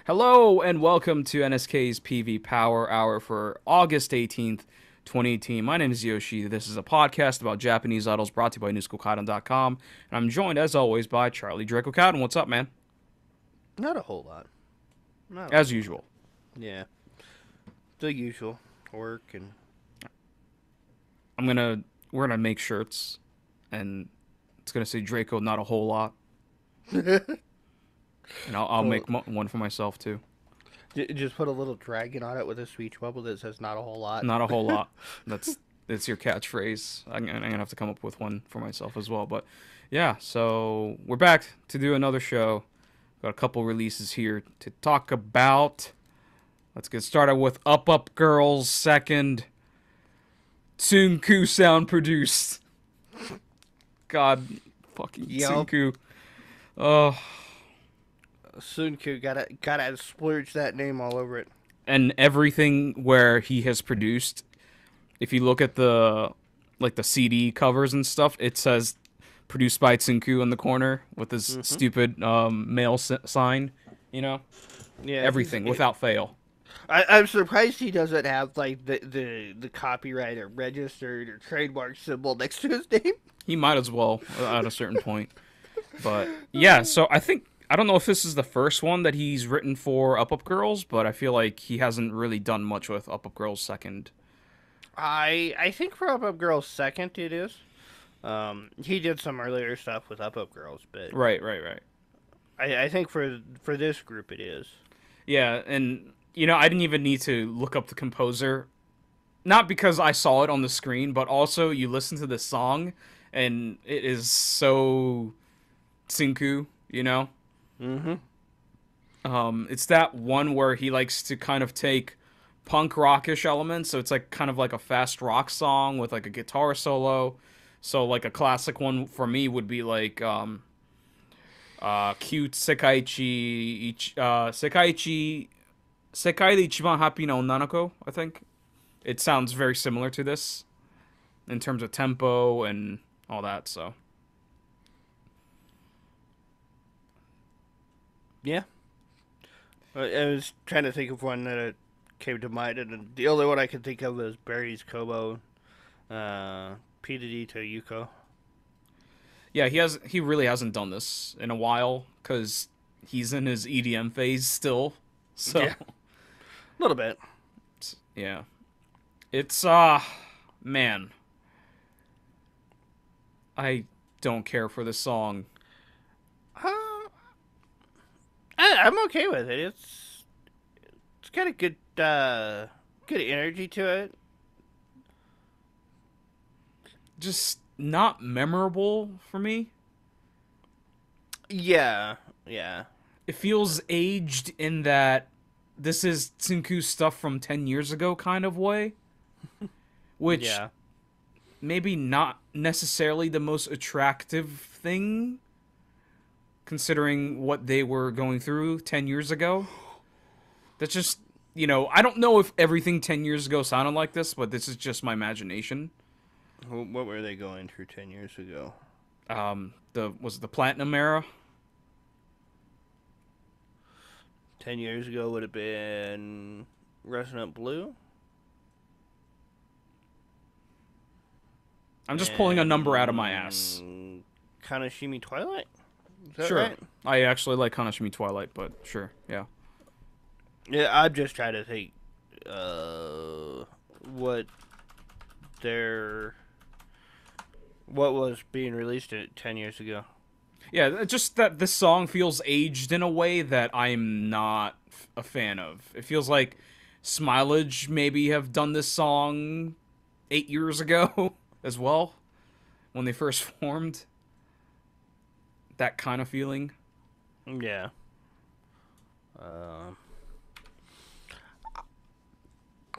Hello and welcome to NSK's PV Power Hour for August 18th, 2018. My name is Yoshi. This is a podcast about Japanese idols brought to you by NewSchoolKaidan.com. And I'm joined, as always, by Charlie Draco Kaidan. What's up, man? Not a whole lot. Not a As whole lot. usual. Yeah. The usual. Work and... We're gonna make shirts, and it's gonna say Draco, not a whole lot. And I'll Well, make one for myself, too. just put a little dragon on it with a speech bubble that says not a whole lot. Not a whole lot. That's your catchphrase. I'm gonna have to come up with one for myself as well. But yeah, so we're back to do another show. Got a couple releases here to talk about. Let's get started with Up Up Girls second. Tsunku sound produced. God fucking Yup. Tsunku. Oh, Sunku gotta splurge that name all over it. and everything where he has produced, if you look at the CD covers and stuff, it says produced by Tsunku in the corner with his stupid mail sign, Yeah. everything without fail. I'm surprised he doesn't have like the copyright or registered or trademark symbol next to his name. He might as well at a certain point. But yeah, so I don't know if this is the first one that he's written for Up Up Girls, but I feel like he hasn't really done much with Up Up Girls second. I think for Up Up Girls second it is. He did some earlier stuff with Up Up Girls, but Right. I think for this group it is. Yeah, and I didn't even need to look up the composer. Not because I saw it on the screen, but also you listen to the song and it is so Tsinku, Mm-hmm. It's that one where he likes to kind of take punk rockish elements, so it's like kind of like a fast rock song with like a guitar solo. So like a classic one for me would be like cute Sekai de Ichiban Happy no Nanako, I think. It sounds very similar to this in terms of tempo and all that, so. Yeah. I was trying to think of one that came to mind, and the only one I could think of was Barry's Kobo, P to Yuko. Yeah, he really hasn't done this in a while cuz he's in his EDM phase still. So, Yeah. A little bit. yeah. It's man, I don't care for the song. Uh, I'm okay with it. It's got a good energy to it. Just not memorable for me. Yeah. It feels aged in that this is Tsunku's stuff from 10 years ago kind of way, which Yeah. maybe not necessarily the most attractive thing considering what they were going through 10 years ago. That's just, I don't know if everything 10 years ago sounded like this, but this is just my imagination. What were they going through 10 years ago? Was it the Platinum era? 10 years ago would have been Resonant Blue. I'm just pulling a number out of my ass. Kanashimi Twilight? Is that Sure. right? I actually like Kanashimi Twilight, but sure, yeah. Yeah, I'm just trying to think what what was being released 10 years ago. Yeah, just that this song feels aged in a way that I'm not a fan of. It feels like Smilage maybe have done this song 8 years ago as well, when they first formed. That kind of feeling. Yeah.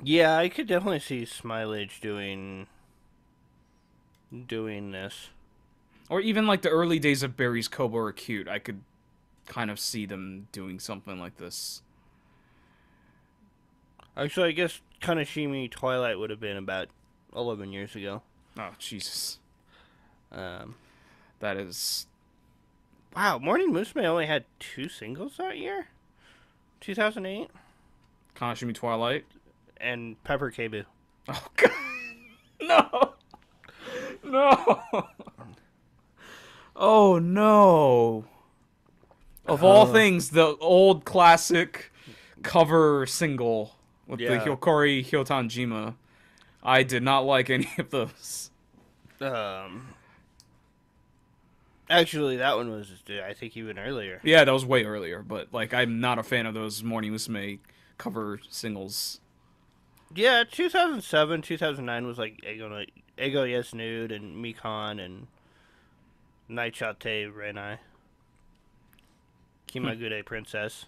Yeah, I could definitely see Smilage doing this. Or even like the early days of Barry's Kobo or Cute, I could kind of see them doing something like this. Actually, I guess Kanashimi Twilight would have been about 11 years ago. Oh, Jesus. Um, That is... wow, Morning Musume only had 2 singles that year? 2008. Kanashimi Twilight. And Pepper Kebu. Oh, God. No. No. Oh, no. Of all things, the old classic cover single with the Hyokori Hyotanjima. I did not like any of those. Actually, that one was, I think, even earlier. Yeah, that was way earlier, but, like, I'm not a fan of those Morning Musume cover singles. Yeah, 2007, 2009 was, like, Ego Yes Nude and Mikan and Naichate Renai. Kimagure Princess.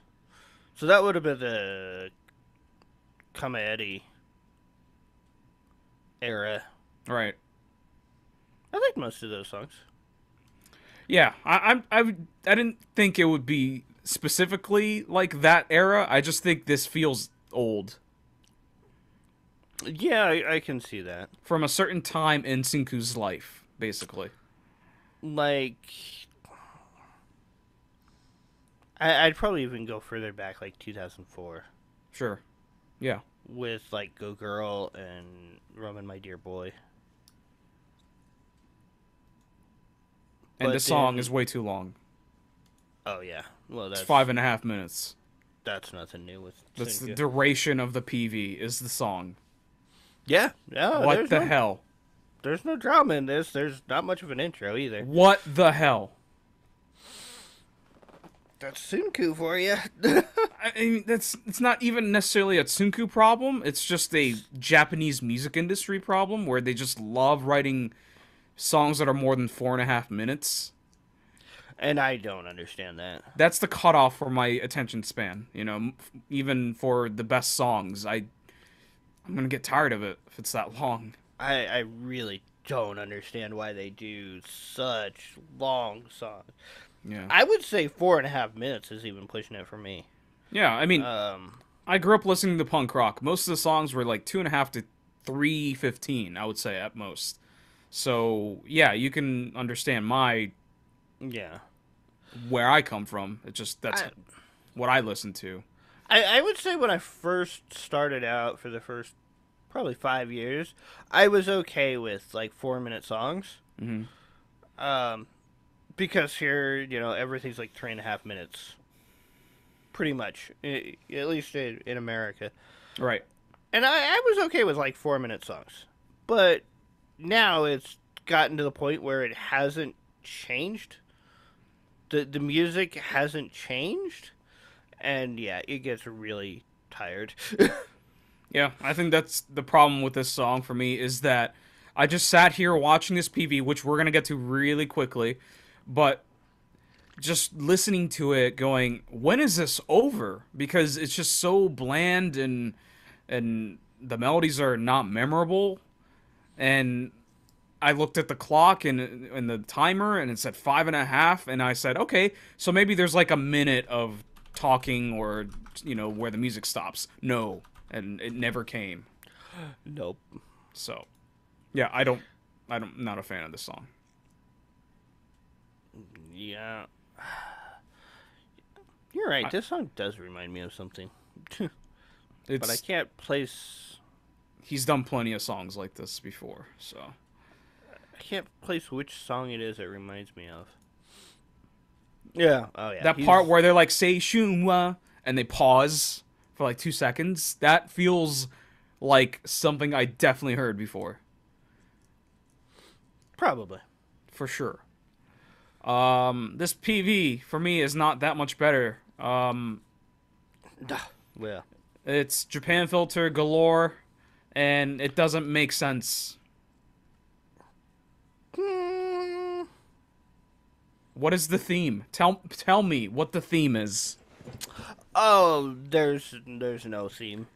So that would have been the Kamaedi era. Right. I like most of those songs. Yeah, I didn't think it would be specifically like that era. I just think this feels old. Yeah, I can see that. From a certain time in Tsunku's life, basically. Like, I'd probably even go further back, like 2004. Sure. Yeah. With, like, Go Girl and Roman My Dear Boy. And the song is way too long. Oh, yeah. Well, it's 5.5 minutes. That's nothing new with That's the duration of the PV, is the song. Yeah. Yeah. What the hell? There's no drama in this. There's not much of an intro, either. What the hell? That's Tsunku for you. I mean, it's not even necessarily a Tsunku problem. It's just a Japanese music industry problem where they just love writing songs that are more than 4.5 minutes. And I don't understand that. That's the cutoff for my attention span. You know, even for the best songs, I'm gonna get tired of it if it's that long. I really don't understand why they do such long songs. Yeah. I would say 4.5 minutes is even pushing it for me. Yeah, I mean, I grew up listening to punk rock. Most of the songs were like 2.5 to 3:15, I would say, at most. So, yeah, you can understand where I come from. It's just, that's what I listen to. I would say when I first started out for the first probably 5 years, I was okay with, like, 4-minute songs. Mm-hmm. Because here, you know, everything's like 3.5 minutes. Pretty much. At least in America. Right. And I was okay with, like, 4-minute songs. But now it's gotten to the point where it hasn't changed. The music hasn't changed. And, yeah, it gets really tired. Yeah, I think that's the problem with this song for me, is that I just sat here watching this PV, which we're going to get to really quickly, but just listening to it going, when is this over? Because it's just so bland and the melodies are not memorable. And I looked at the clock and the timer, and it said 5.5, and I said, okay, so maybe there's like a minute of talking or, you know, where the music stops. No, and it never came. Nope. So, yeah, I'm not a fan of this song. Yeah. You're right, this song does remind me of something. But I can't place... He's done plenty of songs like this before, so... I can't place which song it is it reminds me of. Yeah. Oh, yeah. That part where they're like, say Shunwa, and they pause for like 2 seconds, that feels like something I definitely heard before. Probably. For sure. This PV, for me, is not that much better. Well. It's Japan filter galore, and it doesn't make sense. What is the theme? Tell me what the theme is. Oh, there's no theme.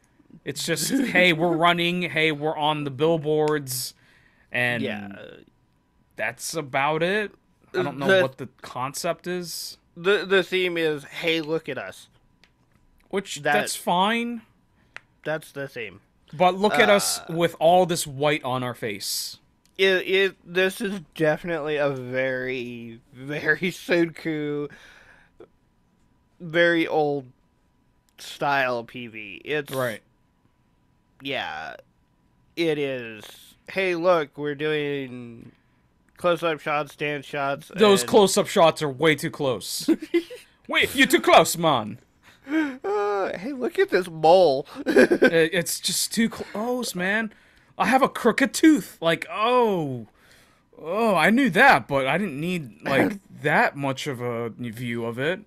It's just, hey, we're running, hey, we're on the billboards, and that's about it. I don't know what the concept is. The theme is, hey, look at us. Which, that's fine. That's the theme. But look at us with all this white on our face. This is definitely a very, very Sunku, very old style PV. It's Right. yeah, it is. Hey, look, we're doing close-up shots, stand shots, Those and close-up shots are way too close. Wait, you're too close, man. hey, look at this mole. It's just too close, man. I have a crooked tooth. Like, oh, I knew that, but I didn't need like that much of a view of it.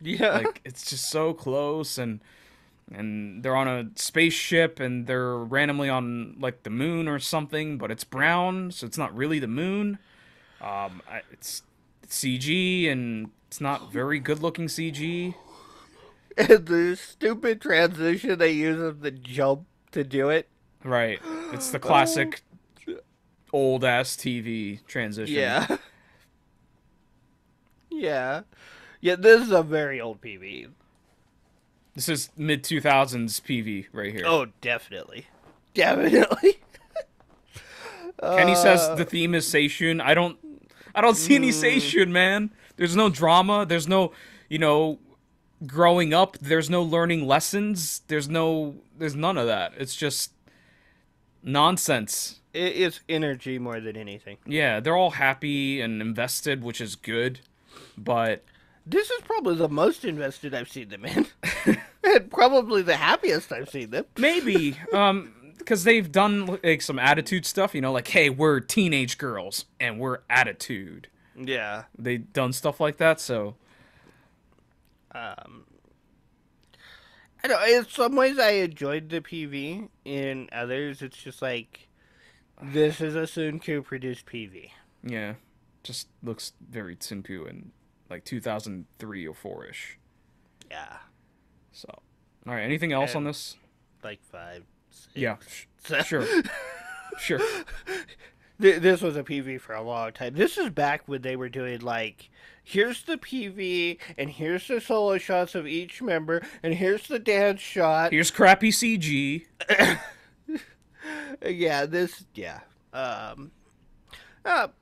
Yeah. Like, it's just so close, and they're on a spaceship, and they're randomly on like the moon or something, but it's brown, so it's not really the moon. It's CG, and it's not very good-looking CG. And the stupid transition they use of the jump to do it. Right. It's the classic old ass TV transition. Yeah. Yeah. Yeah, this is a very old PV. This is mid 2000s PV right here. Oh, definitely. Definitely. Kenny says the theme is Seishun. I don't see any Seishun, man. There's no drama. There's no, growing up. There's no learning lessons. There's none of that. It's just nonsense. It's energy more than anything. Yeah, they're all happy and invested, which is good. But this is probably the most invested I've seen them in. And probably the happiest I've seen them. maybe, because they've done like some attitude stuff, like, hey, we're teenage girls and we're attitude. Yeah. They've done stuff like that, so. I know, in some ways I enjoyed the PV. In others, it's just like, this is a Sunku produced PV. Yeah, just looks very Tsunku in like 2003 or 4-ish. Yeah. So, all right, anything else on this? Like 5, 6. Yeah, sure. Sure. This was a PV for a long time. This is back when they were doing like, here's the PV, and here's the solo shots of each member, and here's the dance shot. Here's crappy CG. Yeah,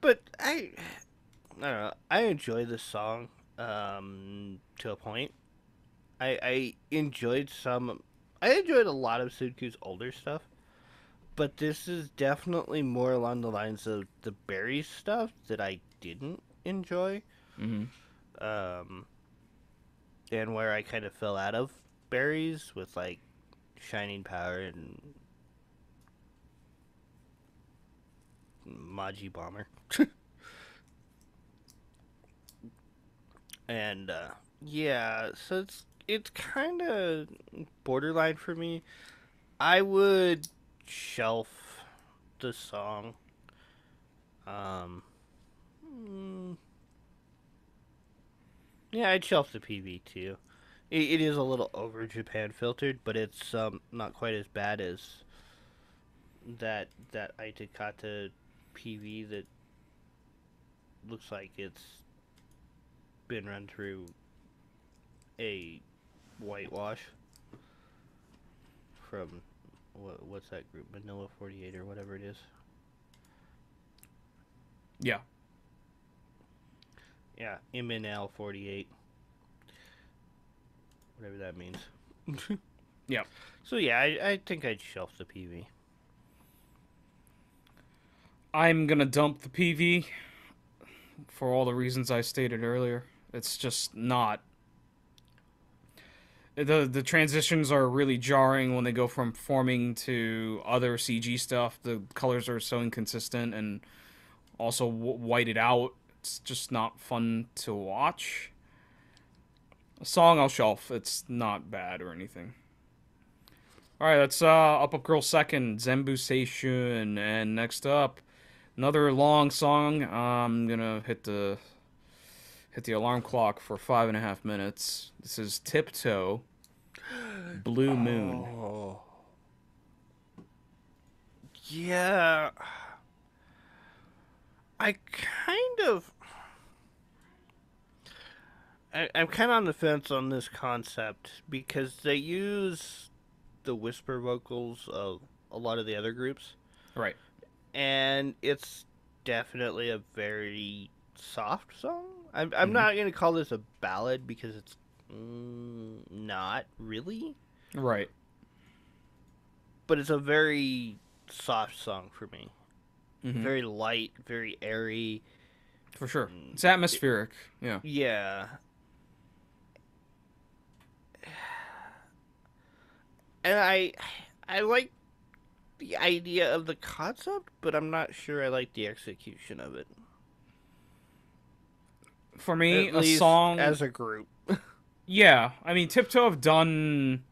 but I don't know. I enjoy this song to a point. I enjoyed a lot of Sunku's older stuff, but this is definitely more along the lines of the Berries stuff that I didn't enjoy. Mm-hmm. And where I kind of fell out of Berries with like Shining Power and Maji Bomber. And yeah, so it's kind of borderline for me. I would shelf the song. Yeah, I'd shelf the PV too. It is a little over Japan filtered, but it's not quite as bad as that Iketeru PV that looks like it's been run through a whitewash from what's that group, Manila 48 or whatever it is. Yeah. Yeah, MNL 48. Whatever that means. Yeah. So yeah, I think I'd shelf the PV. I'm gonna dump the PV for all the reasons I stated earlier. It's just not. The transitions are really jarring when they go from forming to other CG stuff. The colors are so inconsistent and also whited out. It's just not fun to watch. A song I'll shelf. It's not bad or anything. Alright, that's Up Girl second, Zenbu Seishun, and next up, another long song. I'm gonna hit the alarm clock for 5.5 minutes. This is tipToe, Blue Moon. Oh. Yeah. I'm kind of on the fence on this concept because they use the whisper vocals of a lot of the other groups. Right. And it's definitely a very soft song. I'm not going to call this a ballad because it's Not really, Right. but it's a very soft song for me. Hmm. Very light, very airy. For sure. It's atmospheric. Yeah. Yeah, and I like the idea of the concept, but I'm not sure I like the execution of it. For me, At a least song. as a group. Yeah. I mean, tipToe have done.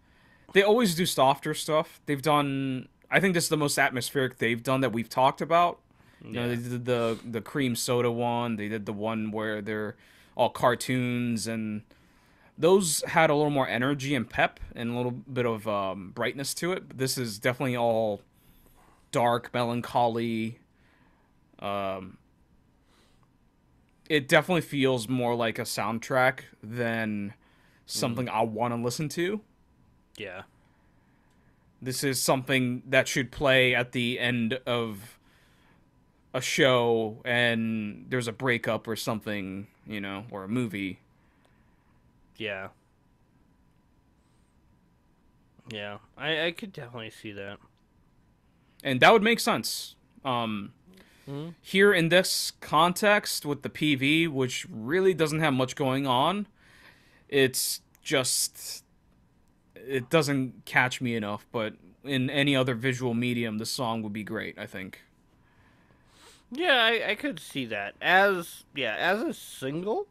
They always do softer stuff. They've done. I think this is the most atmospheric they've done that we've talked about. You know, Yeah. they did the cream soda one. They did the one where they're all cartoons, and those had a little more energy and pep and a little bit of brightness to it. But this is definitely all dark, melancholy. Um, it definitely feels more like a soundtrack than something I want to listen to. Yeah. This is something that should play at the end of a show and there's a breakup or something, you know, or a movie. Yeah. Yeah. I could definitely see that. And that would make sense. Hmm. Here in this context with the PV, which really doesn't have much going on, it's just it doesn't catch me enough, but in any other visual medium the song would be great, I think. Yeah, I could see that. As a single,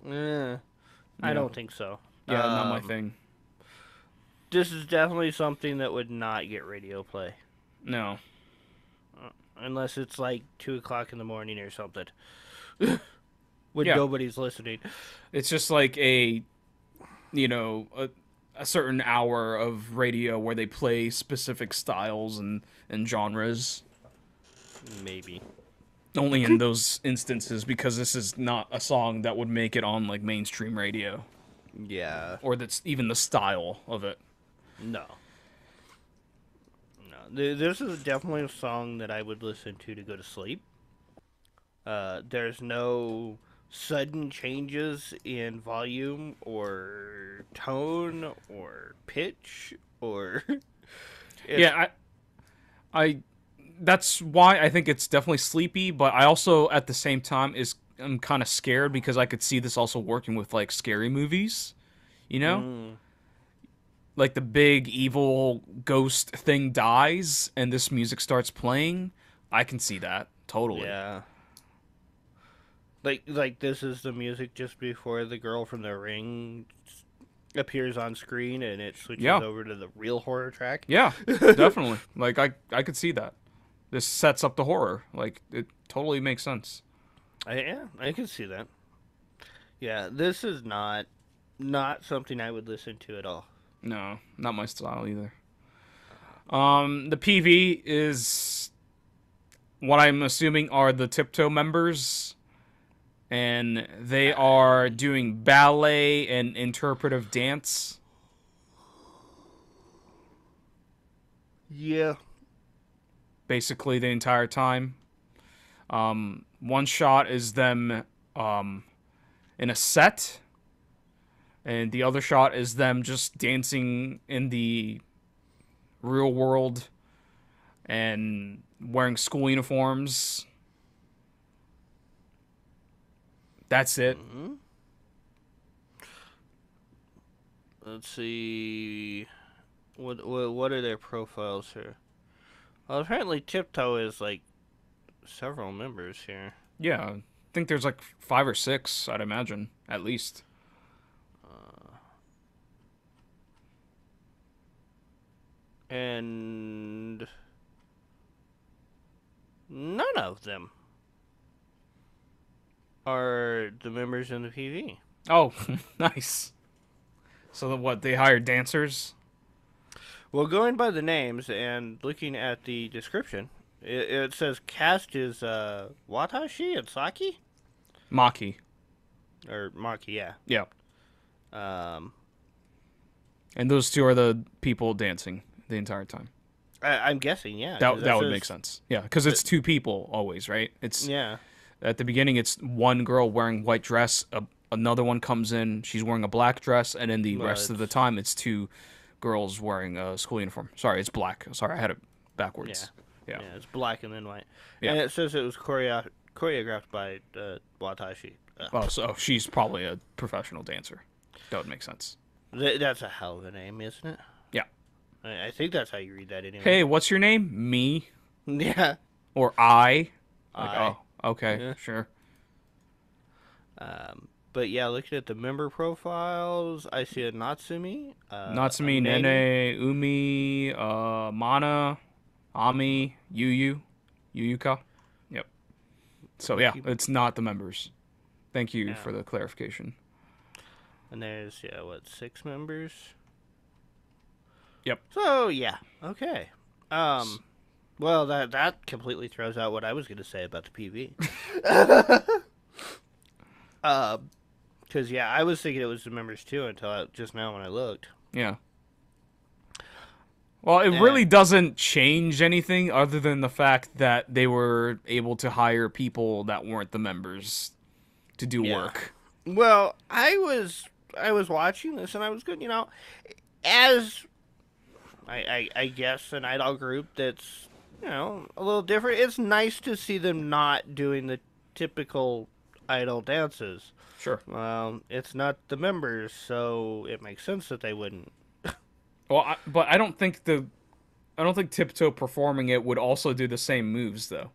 I Yeah. don't think so. Yeah, not my thing. This is definitely something that would not get radio play. No. Unless it's like 2 o'clock in the morning or something. When Yeah. nobody's listening. It's just like you know, a certain hour of radio where they play specific styles and genres. Maybe. Only in those instances, because this is not a song that would make it on like mainstream radio, Yeah. or that's even the style of it. No. No. This is definitely a song that I would listen to go to sleep. There's no sudden changes in volume or tone or pitch or Yeah, I that's why I think it's definitely sleepy, but I also at the same time I'm kind of scared because I could see this also working with like scary movies, you know? Mm, Like the big evil ghost thing dies and this music starts playing. I can see that totally. yeah. Like this is the music just before the girl from The Ring appears on screen and it switches Yeah. over to the real horror track. Yeah, definitely. Like I could see that. This sets up the horror. Like it totally makes sense. Yeah, I can see that. Yeah, this is not something I would listen to at all. No, not my style either. The PV is what I'm assuming are the tipToe members, and they are doing ballet and interpretive dance. Yeah. Basically, the entire time. One shot is them in a set, and the other shot is them just dancing in the real world and wearing school uniforms. That's it. Hmm. Let's see. What are their profiles here? Well, apparently tipToe is like several members here. Yeah, I think there's like 5 or 6, I'd imagine, at least. And none of them are the members in the PV. Oh, nice. So what? They hired dancers? Well, going by the names and looking at the description, it says cast is Watashi and Saki Maki. or Maki, yeah. Yeah. Um, And those two are the people dancing the entire time. I'm guessing, yeah. That would make sense. Yeah, because it's two people always, right? It's Yeah. at the beginning. It's one girl wearing white dress Another one comes in. She's wearing a black dress, and then the No, rest of the time, it's two girls wearing a school uniform. Sorry, it's black. Sorry, I had it yeah, backwards. Yeah. yeah, it's black and then white, Yeah. and it says it was choreographed by Watashi. Oh, so she's probably a professional dancer. That would make sense. That's a hell of a name, isn't it? Yeah. I think that's how you read that anyway. Hey, what's your name? Me Yeah. or I? Like, I. oh, okay, Yeah. sure. But yeah, looking at the member profiles, I see a Natsumi, Natsumi, a Nene, Umi, Mana, Ami, Yuyuka. Yep. So yeah, it's not the members. Thank you for the clarification. and there's 6 members. Yep. So yeah, okay. Well, that completely throws out what I was gonna say about the PV. Because yeah, I was thinking it was the members too until just now when I looked. Yeah. Well, it really doesn't change anything other than the fact that they were able to hire people that weren't the members to do work. Well, I was watching this and I was good, as I guess an idol group that's a little different. It's nice to see them not doing the typical idol dances. Sure. It's not the members, so it makes sense that they wouldn't. Well, but I don't think tipToe performing it would also do the same moves though.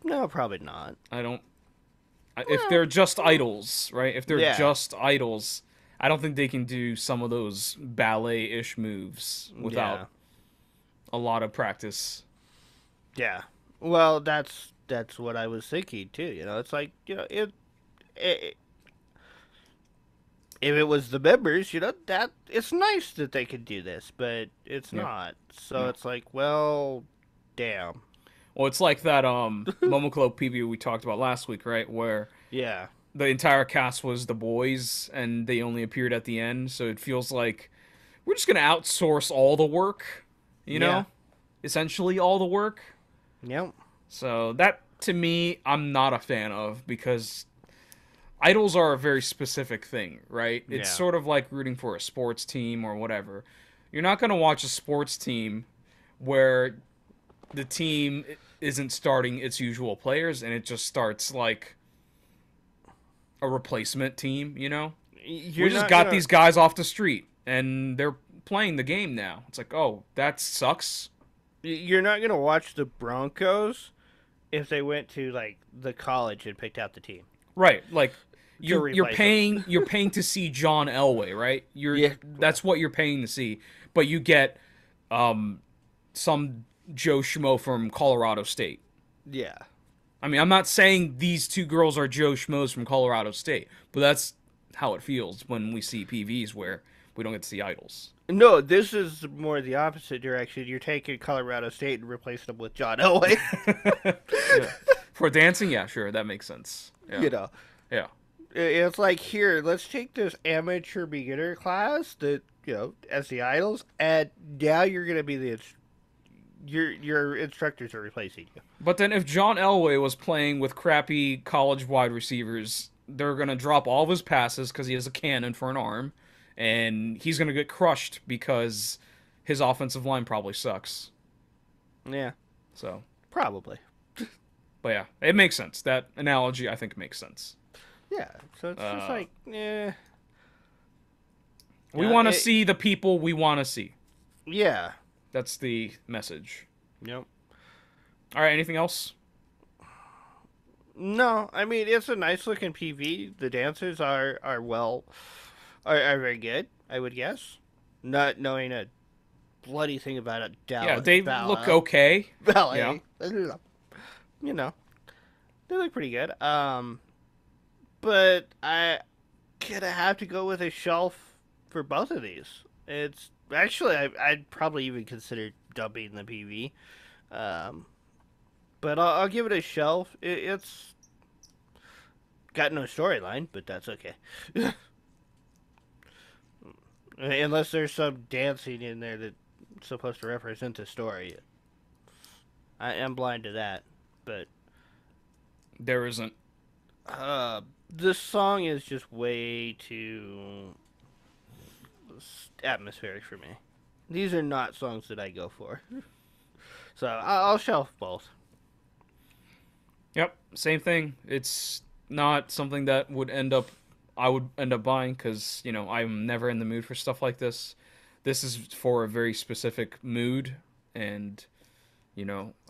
No, probably not. I don't. If they're just idols, right? If they're just idols, I don't think they can do some of those ballet-ish moves without a lot of practice. Yeah. Well, that's what I was thinking too. It's like it if it was the members, that it's nice that they could do this, but it's not. So it's like, well, damn. Well, it's like that Momoclo preview we talked about last week, right? Where the entire cast was the boys, and they only appeared at the end. So it feels like we're just gonna outsource all the work, essentially all the work. Yep. So that, to me, I'm not a fan of, because idols are a very specific thing, right? It's sort of like rooting for a sports team or whatever. You're not going to watch a sports team where the team isn't starting its usual players and it just starts like a replacement team, We just got these guys off the street and they're playing the game now. It's like, oh, that sucks. You're not going to watch the Broncos if they went to like the college and picked out the team. Right, like you're paying to see John Elway, right? That's what you're paying to see, but you get some Joe Schmo from Colorado State. Yeah. I mean, I'm not saying these two girls are Joe Schmoes from Colorado State, but that's how it feels when we see PVs where we don't get to see idols. No, this is more the opposite direction. You're taking Colorado State and replacing them with John Elway. For dancing, yeah, sure, that makes sense. Yeah. Yeah. It's like, here, let's take this amateur beginner class that, as the idols, and now you're going to be your instructors are replacing you. But then if John Elway was playing with crappy college wide receivers, they're going to drop all of his passes because he has a cannon for an arm, and he's going to get crushed because his offensive line probably sucks. Yeah. So. Probably. But yeah, it makes sense. That analogy, I think, makes sense. Yeah, so it's just like, We want to see the people we want to see. Yeah. That's the message. Yep. All right, anything else? No, I mean, it's a nice looking PV. The dancers are very good, I would guess. Not knowing a bloody thing about a they look okay. Ballet. Yeah. They look pretty good. But I gonna have to go with a shelf for both of these. It's actually I'd probably even consider dubbing the PV. But I'll give it a shelf. It's got no storyline, but that's okay. Unless there's some dancing in there that's supposed to represent the story. I am blind to that, but there isn't. This song is just way too atmospheric for me. These are not songs that I go for. So I'll shelf both. Yep, same thing. It's not something that I would end up buying because I'm never in the mood for stuff like this. This is for a very specific mood, and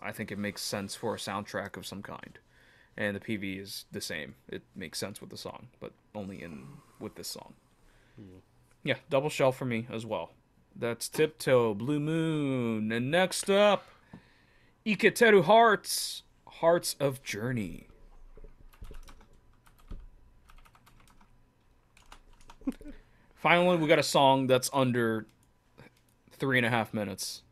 I think it makes sense for a soundtrack of some kind. And the PV is the same. It makes sense with the song, but only in with this song. Yeah, double shelf for me as well. That's tipToe, Blue Moon, and next up, Iketeru Hearts, Hearts of Journey. Finally, we got a song that's under 3.5 minutes.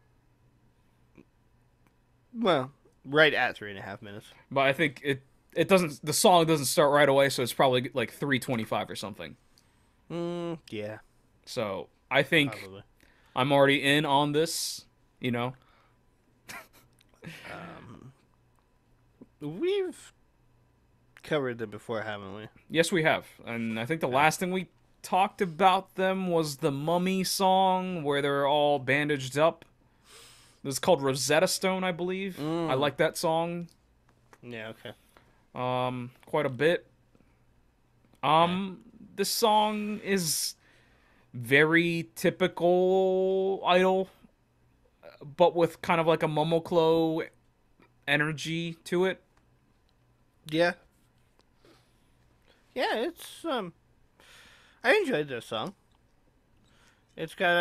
Well, right at 3.5 minutes. But I think it doesn't. The song doesn't start right away, so it's probably like 3:25 or something. Yeah. So I think Probably. I'm already in on this. We've covered them before, haven't we? Yes, we have, and I think the last thing we talked about them was the Mummy song where they're all bandaged up. This is called Rosetta Stone, I believe. I like that song. Yeah. Okay. Quite a bit. This song is very typical Idol, but with kind of like a Momoclo energy to it. Yeah. Yeah, it's I enjoyed this song. It's got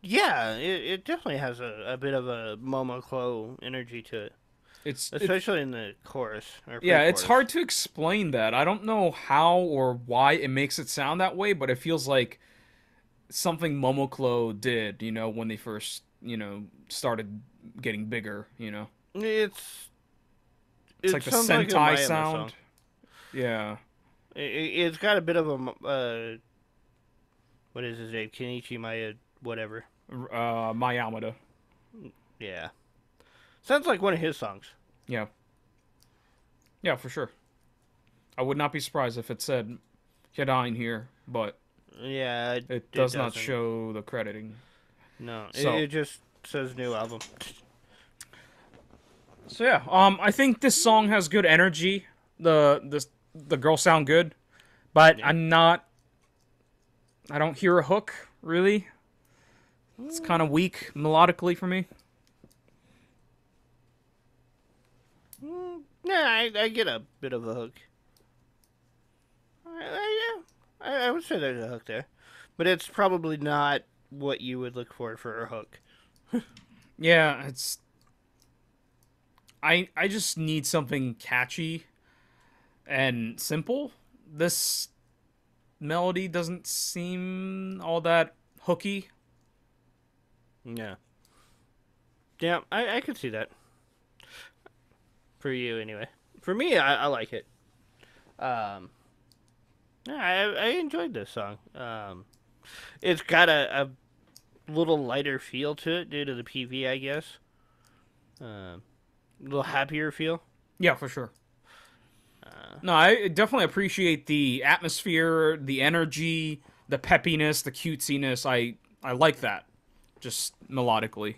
it definitely has a bit of a Momoclo energy to it, It's especially in the chorus. Or yeah, it's pre-chorus. hard to explain that. I don't know how or why it makes it sound that way, but it feels like something Momoclo did, when they first, started getting bigger, It's It's it like the sounds like a Sentai Miami sound. song. Yeah. It's got a bit of a what is his name? Kenichi Maya, whatever. Mayamada. Yeah, sounds like one of his songs. Yeah. Yeah, for sure. I would not be surprised if it said Kaidan here, but Yeah, it does not doesn't. show the crediting. No, So it just says new album. So yeah, I think this song has good energy. The girls sound good, but Yeah. I don't hear a hook really. It's kind of weak melodically for me. Yeah, I get a bit of a hook. I would say there's a hook there, but it's probably not what you would look for a hook. Yeah, it's I just need something catchy and simple. This melody doesn't seem all that hooky. Yeah. Yeah, I could see that. For you, anyway. For me, I like it. Yeah, I enjoyed this song. It's got a little lighter feel to it due to the PV, I guess. A little happier feel. Yeah, for sure. No, I definitely appreciate the atmosphere, the energy, the peppiness, the cutesiness. I like that, just melodically.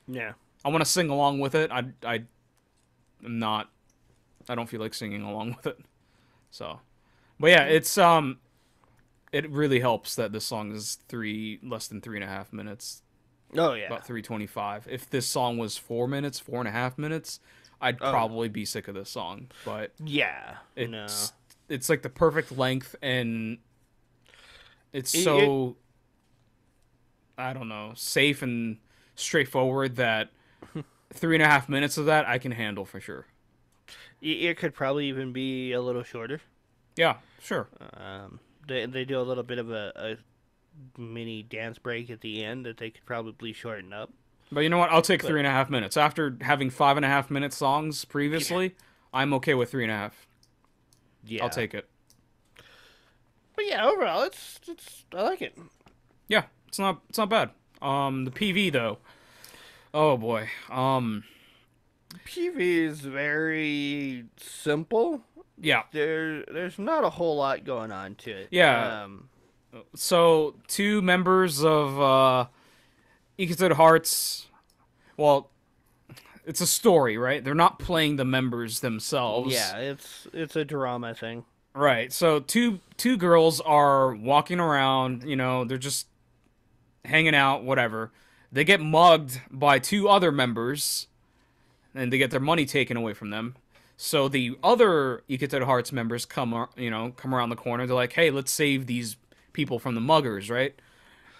Yeah. I want to sing along with it. I am not. I don't feel like singing along with it. So, but yeah, it's it really helps that this song is less than 3.5 minutes. Oh yeah. About 3:25. If this song was 4 minutes, 4.5 minutes, I'd probably be sick of this song. But Yeah. it's like the perfect length, and it's It- so I don't know, safe and straightforward that 3.5 minutes of that I can handle for sure. It could probably even be a little shorter. Yeah, sure. They do a little bit of a mini dance break at the end that they could probably shorten up. But you know what? I'll take 3.5 minutes. After having 5.5 minute songs previously, I'm okay with 3.5. Yeah. I'll take it. But yeah, overall, it's I like it. Yeah, it's not bad. The PV though. Oh boy. PV is very simple. Yeah. There's not a whole lot going on to it. Yeah. So two members of Iketeru Hearts. Well, it's a story, right? They're not playing the members themselves. Yeah, it's a drama thing. Right. So two girls are walking around, they're just hanging out, whatever. They get mugged by two other members and they get their money taken away from them. So the other Iketeru Hearts members come around the corner. They're like, "Hey, let's save these people from the muggers," right?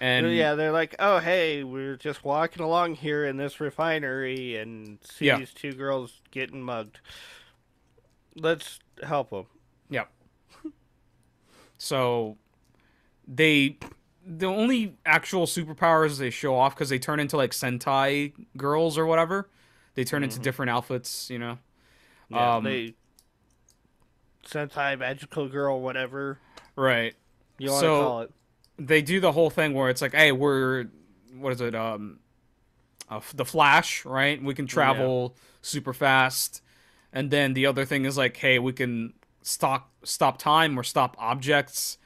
And Yeah, they're like, "Oh, hey, we're just walking along here in this refinery and see yeah, these two girls getting mugged. Let's help them." yeah. So the only actual superpowers they show off because they turn into like Sentai girls or whatever. They turn into different outfits. Yeah, they Sentai magical girl, whatever Right. you want to call it. They do the whole thing where it's like, hey, we're what is it? The Flash, right? We can travel super fast, and then the other thing is like, hey, we can stop time or stop objects,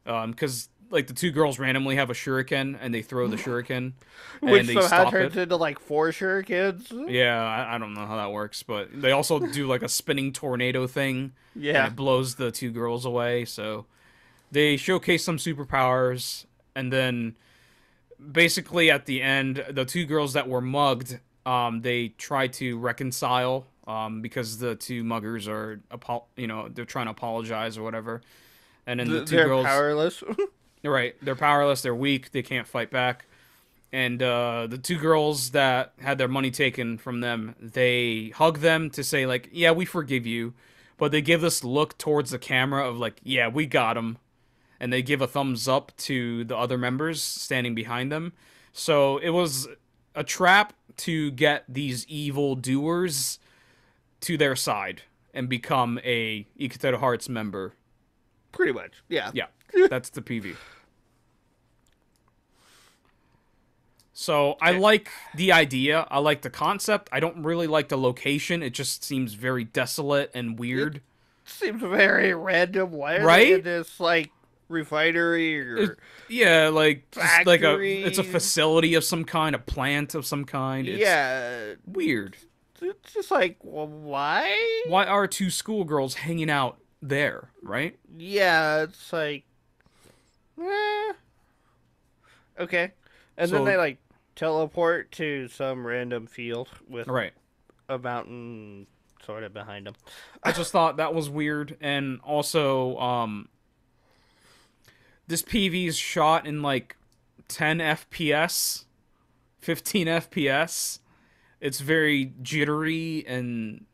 because like the two girls randomly have a shuriken and they throw the shuriken, Which and they somehow stop turns it. into like 4 shurikens. Yeah, I don't know how that works, but they also do like a spinning tornado thing, and Yeah. it blows the two girls away. So they showcase some superpowers, and then basically at the end, the two girls that were mugged, they try to reconcile, because the two muggers are, they're trying to apologize or whatever, and then the two They're girls, powerless. right, they're powerless, they're weak, they can't fight back, and the two girls that had their money taken from them, they hug them to say like, yeah, we forgive you, but they give this look towards the camera of like, yeah, we got him, and they give a thumbs up to the other members standing behind them. So it was a trap to get these evil doers to their side and become a Iketeru Hearts member. Pretty much. Yeah. Yeah, that's the PV. So I like the idea. I like the concept. I don't really like the location. It just seems very desolate and weird. Seems very random. Why are Right? they in this like refinery or Yeah, like just like it's a factory? facility of some kind, a plant of some kind. It's Yeah, weird. it's just like, well, why? Why are two schoolgirls hanging out there, right? Yeah, it's like, eh, okay. And then So they like teleport to some random field with right. a mountain sort of behind them. I just thought that was weird, and also this PV is shot in like 10 FPS, 15 FPS. It's very jittery and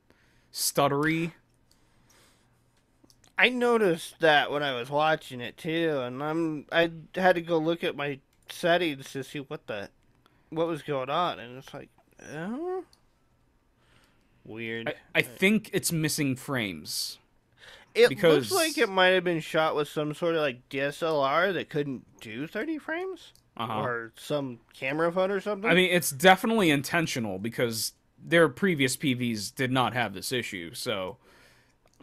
stuttery. I noticed that when I was watching it too, and I had to go look at my settings to see what was going on, and it's like, oh, weird. I think it's missing frames. It because- looks like it might have been shot with some sort of like DSLR that couldn't do 30 frames, or some camera phone or something. I mean, it's definitely intentional because their previous PVs did not have this issue. So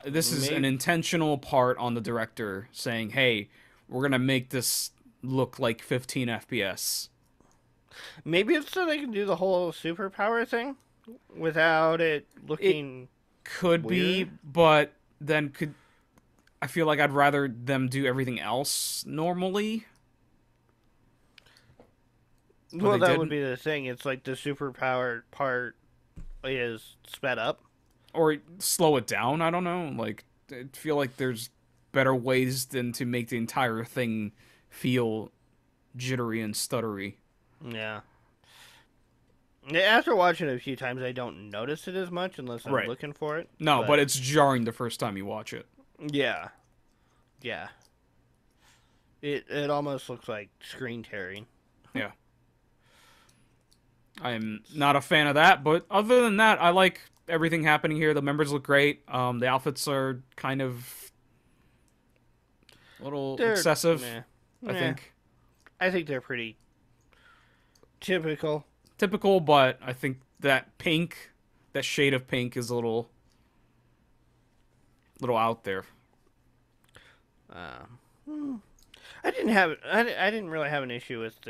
this is an intentional part on the director saying, hey, we're going to make this look like 15 FPS. Maybe it's so they can do the whole superpower thing without it looking. Could be, weird. but then I feel like I'd rather them do everything else normally. Well, they that didn't. would be the thing. It's like the superpower part is sped up. Or slow it down, I don't know. Like, I feel like there's better ways than to make the entire thing feel jittery and stuttery. Yeah. After watching it a few times, I don't notice it as much unless I'm Right. looking for it. No, but it's jarring the first time you watch it. Yeah. Yeah. It almost looks like screen tearing. Yeah. I'm not a fan of that, but other than that, I like everything happening here. The members look great. The outfits are kind of a little excessive, I think. I think they're pretty typical. Typical, but I think that pink that shade of pink is a little out there. I didn't really have an issue with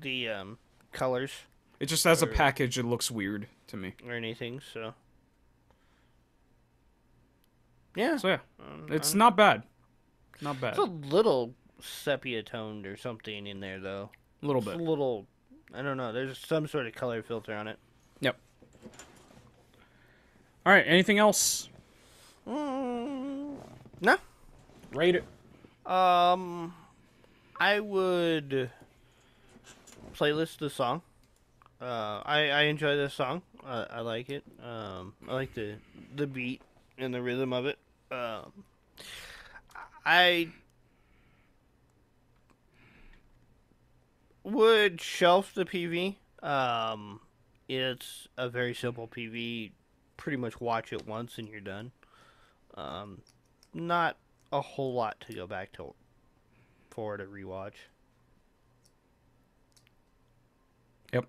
the colors It just as a or package, it looks weird to me. or anything. So yeah, So yeah, it's not bad. Not bad. it's a little sepia toned or something in there though. A little It's a bit. little. I don't know. There's some sort of color filter on it. Yep. All right. Anything else? No. Rate it. I would playlist the song. I enjoy this song. I like it. I like the beat and the rhythm of it. I would shelf the PV. It's a very simple PV. Pretty much watch it once and you're done. Not a whole lot to go back to for to rewatch. Yep.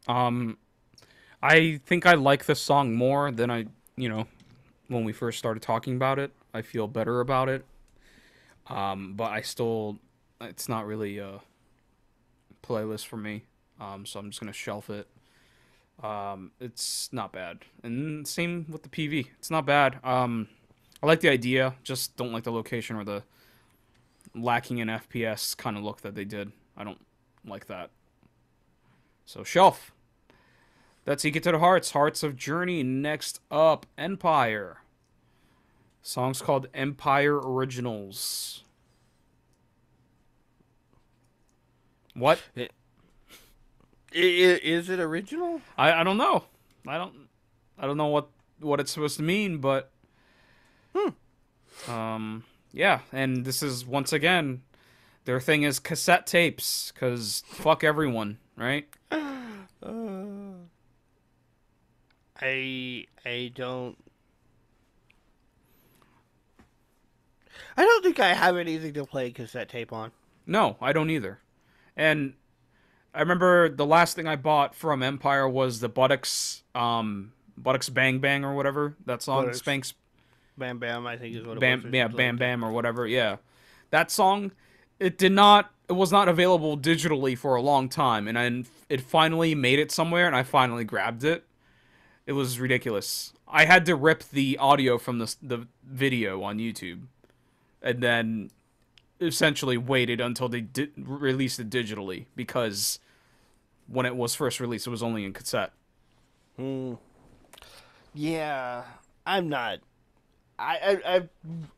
I think I like this song more than when we first started talking about it. I feel better about it. But it's not really a playlist for me. So I'm just gonna shelf it. It's not bad, and same with the PV. It's not bad. I like the idea, just don't like the location or the lacking in FPS kind of look that they did. I don't like that. So shelf. That's Iketeru Hearts, Hearts of Journey. Next up, Empire. Song's called Empire Originals. What? Is it original? I don't know. I don't know what it's supposed to mean, but yeah, and this is once again their thing is cassette tapes cuz fuck everyone, right? I don't think I have anything to play cassette tape on. No, I don't either. And I remember the last thing I bought from Empire was the Buttocks Bang Bang or whatever that song. Buttocks Spanks Bam Bam, I think is what it Bam, was. yeah, Bam Bam or whatever. Yeah, that song. It was not available digitally for a long time, and then it finally made it somewhere, and I finally grabbed it. It was ridiculous. I had to rip the audio from the video on YouTube, and then essentially waited until they released it digitally, because when it was first released, it was only in cassette. Yeah, I'm not. I'm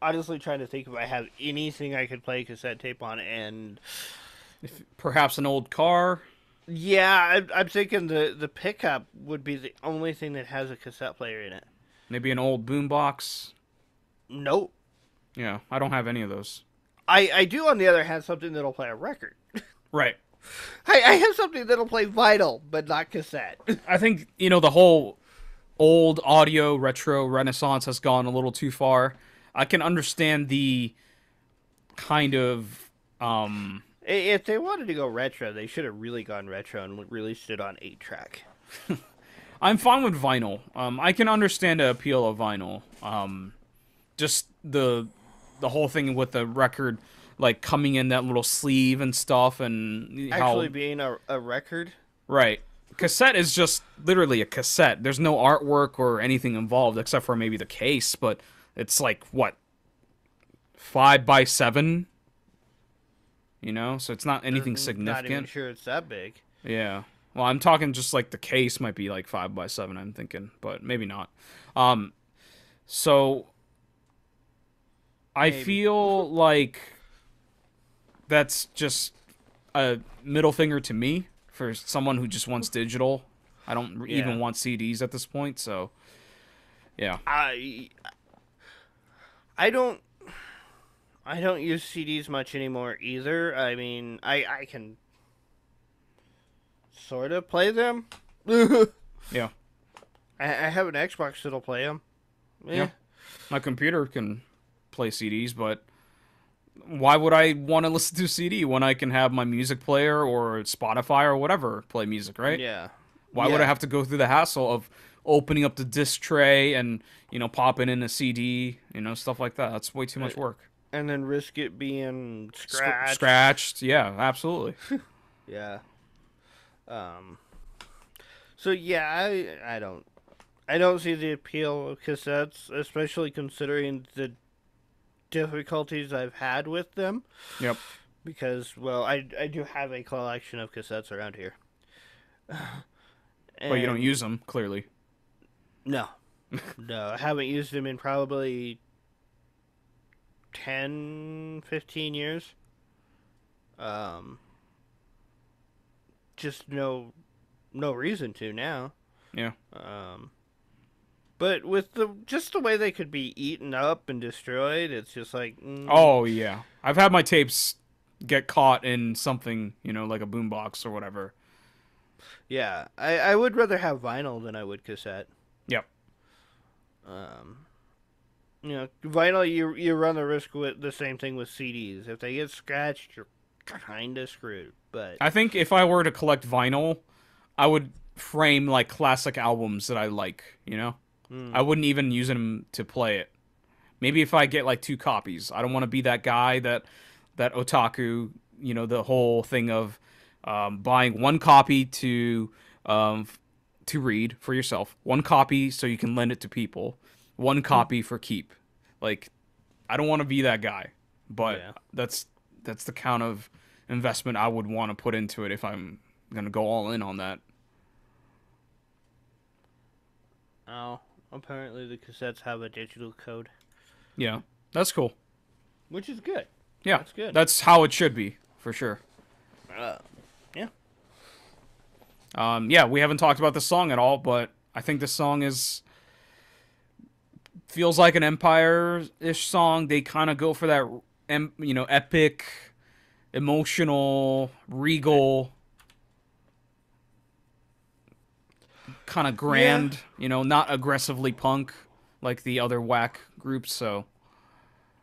honestly trying to think if I have anything I could play cassette tape on, and Perhaps an old car. yeah, I'm thinking the pickup would be the only thing that has a cassette player in it. Maybe an old boombox. Nope. Yeah, I don't have any of those. I do, on the other hand, something that'll play a record. Right. I have something that'll play vinyl, but not cassette. I think, the whole old audio retro renaissance has gone a little too far. I can understand the kind of If they wanted to go retro, they should have really gone retro and released it on 8-track. I'm fine with vinyl. I can understand the appeal of vinyl. Just the whole thing with the record, like coming in that little sleeve and stuff, and Actually being a record? Right. Cassette is just literally a cassette. There's no artwork or anything involved except for maybe the case, but it's like, what, 5x7? So it's not anything significant. Not even sure it's that big. Yeah. Well, I'm talking just like the case might be like 5x7, I'm thinking, but maybe not. So I feel like that's just a middle finger to me for someone who just wants digital. I don't even want CDs at this point, so yeah. I don't use CDs much anymore either. I mean, I can sort of play them. Yeah. I have an Xbox that'll play them. Yeah. My computer can play CDs, but why would I want to listen to a CD when I can have my music player or Spotify or whatever play music, right? Yeah. Why would I have to go through the hassle of opening up the disc tray and, popping in a CD, stuff like that? That's way too much work. And then risk it being scratched. Scratched, yeah, absolutely. Yeah. So yeah, I don't see the appeal of cassettes, especially considering the difficulties I've had with them. Yep. Because, well, I do have a collection of cassettes around here. But you don't use them, clearly. No. No, I haven't used them in probably 10, 15 years. Just no reason to now. Yeah. But with just the way they could be eaten up and destroyed, it's just like... Oh, yeah. I've had my tapes get caught in something, like a boombox or whatever. Yeah, I would rather have vinyl than I would cassette. Yep. Vinyl, you run the risk with the same thing with CDs. If they get scratched, you're kind of screwed. But I think if I were to collect vinyl, I would frame, like, classic albums that I like, I wouldn't even use them to play it. Maybe if I get, like, 2 copies. I don't want to be that guy that otaku, the whole thing of buying 1 copy to read for yourself, 1 copy so you can lend it to people, 1 copy for keep. Like, I don't want to be that guy, but that's the kind of investment I would want to put into it if I'm gonna go all in on that. Oh, apparently the cassettes have a digital code. Yeah, that's cool. Which is good. Yeah, that's good. That's how it should be, for sure. Yeah. Yeah, we haven't talked about this song at all, but I think this song feels like an Empire-ish song. They kind of go for that, epic, emotional, regal, kind of grand, not aggressively punk like the other whack groups, so.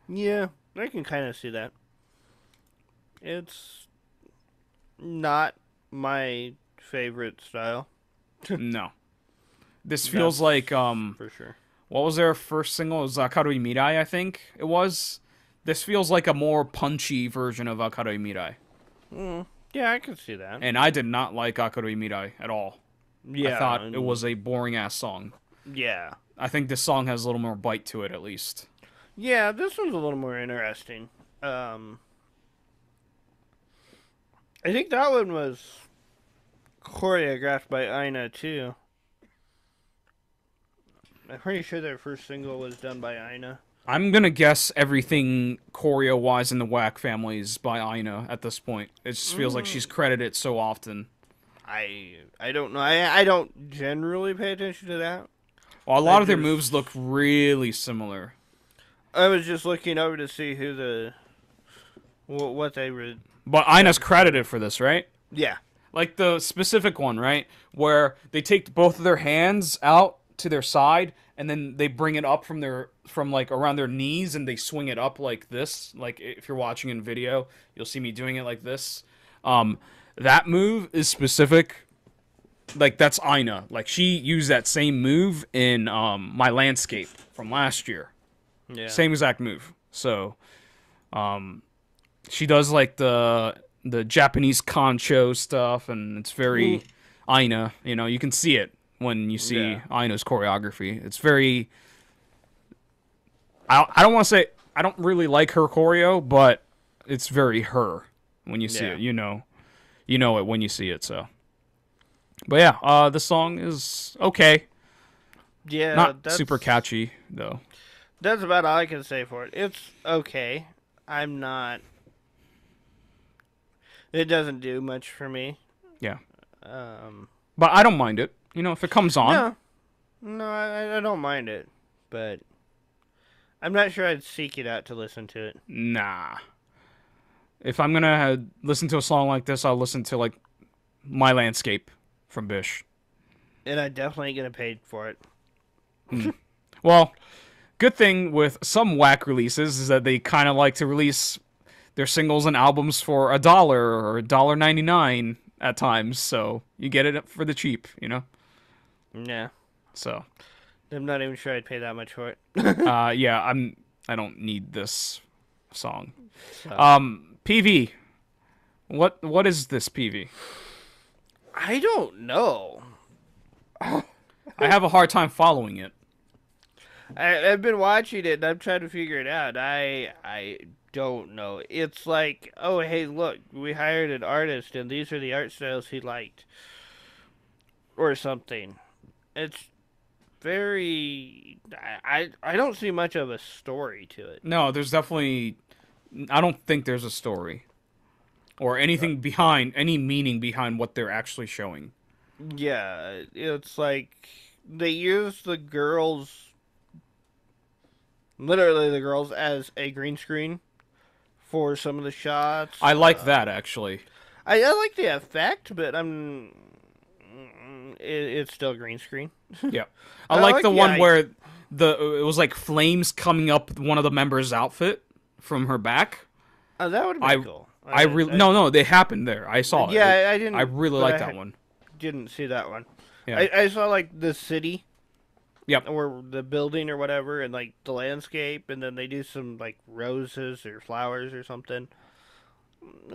Yeah, I can kind of see that. It's not my favorite style. No. This feels like, for sure. What was their first single? It was Akaru Mirai, I think it was. This feels like a more punchy version of Akaru Mirai. Yeah, I can see that. And I did not like Akaru Mirai at all. Yeah. I thought it was a boring-ass song. Yeah. I think this song has a little more bite to it, at least. Yeah, this one's a little more interesting. I think that one was choreographed by Aina, too. I'm pretty sure their first single was done by Aina. I'm gonna guess everything choreo-wise in the Whack family is by Aina at this point. It just feels like she's credited so often. I don't know. I don't generally pay attention to that. Well, a lot of their moves look really similar. I was just looking over to see what they were... But Aina's credited for this, right? Yeah. Like the specific one, right? Where they take both of their hands out to their side, and then they bring it up from like around their knees, and they swing it up like this. Like if you're watching in video, you'll see me doing it like this. That move is specific. Like that's Aina. Like she used that same move in My Landscape from last year. Yeah. Same exact move. So, she does like the Japanese concho stuff, and it's very Aina. You can see it when you see Aina's choreography. It's very. I don't want to say I don't really like her choreo, but it's very her when you see it. You know it when you see it. So, but yeah, the song is okay. Yeah, not super catchy though. That's about all I can say for it. It's okay. I'm not. It doesn't do much for me. Yeah. But I don't mind it. If it comes on. No, I don't mind it. But I'm not sure I'd seek it out to listen to it. Nah. If I'm going to listen to a song like this, I'll listen to, like, My Landscape from Bish. And I definitely ain't going to pay for it. Well, good thing with some whack releases is that they kind of like to release their singles and albums for $1 or $1.99 at times, so you get it for the cheap, you know. Yeah. So, I'm not even sure I'd pay that much for it. yeah, I don't need this song. So, PV. What is this PV? I don't know. I have a hard time following it. I've been watching it and I'm trying to figure it out. I don't know. It's like, oh hey, look, we hired an artist and these are the art styles he liked, or something. It's very. I don't see much of a story to it. No, there's definitely. I don't think there's a story or anything behind any meaning behind what they're actually showing. Yeah, it's like they use the girls, literally the girls, as a green screen for some of the shots. I like that actually. I like the effect, but it's still green screen. Yeah, I like like the the one I- where it was like flames coming up one of the members' outfit from her back. Oh, that would have been cool. I really no, they happened there. I saw it. Yeah, I didn't. I really but like that one. Didn't see that one. Yeah. I saw like the city. Yep. Or the building or whatever, and like the landscape, and then they do some like roses or flowers or something.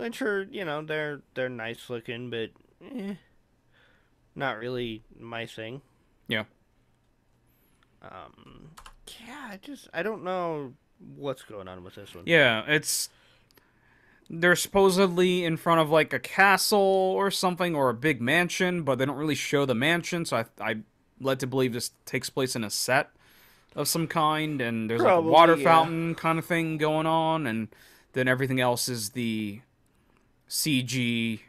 I'm sure they're nice looking, but not really my thing. Yeah. Yeah, I don't know what's going on with this one. Yeah, they're supposedly in front of like a castle or something or a big mansion, but they don't really show the mansion, so I led to believe this takes place in a set of some kind, and there's Probably, like a water yeah. fountain kind of thing going on, and then everything else is the CG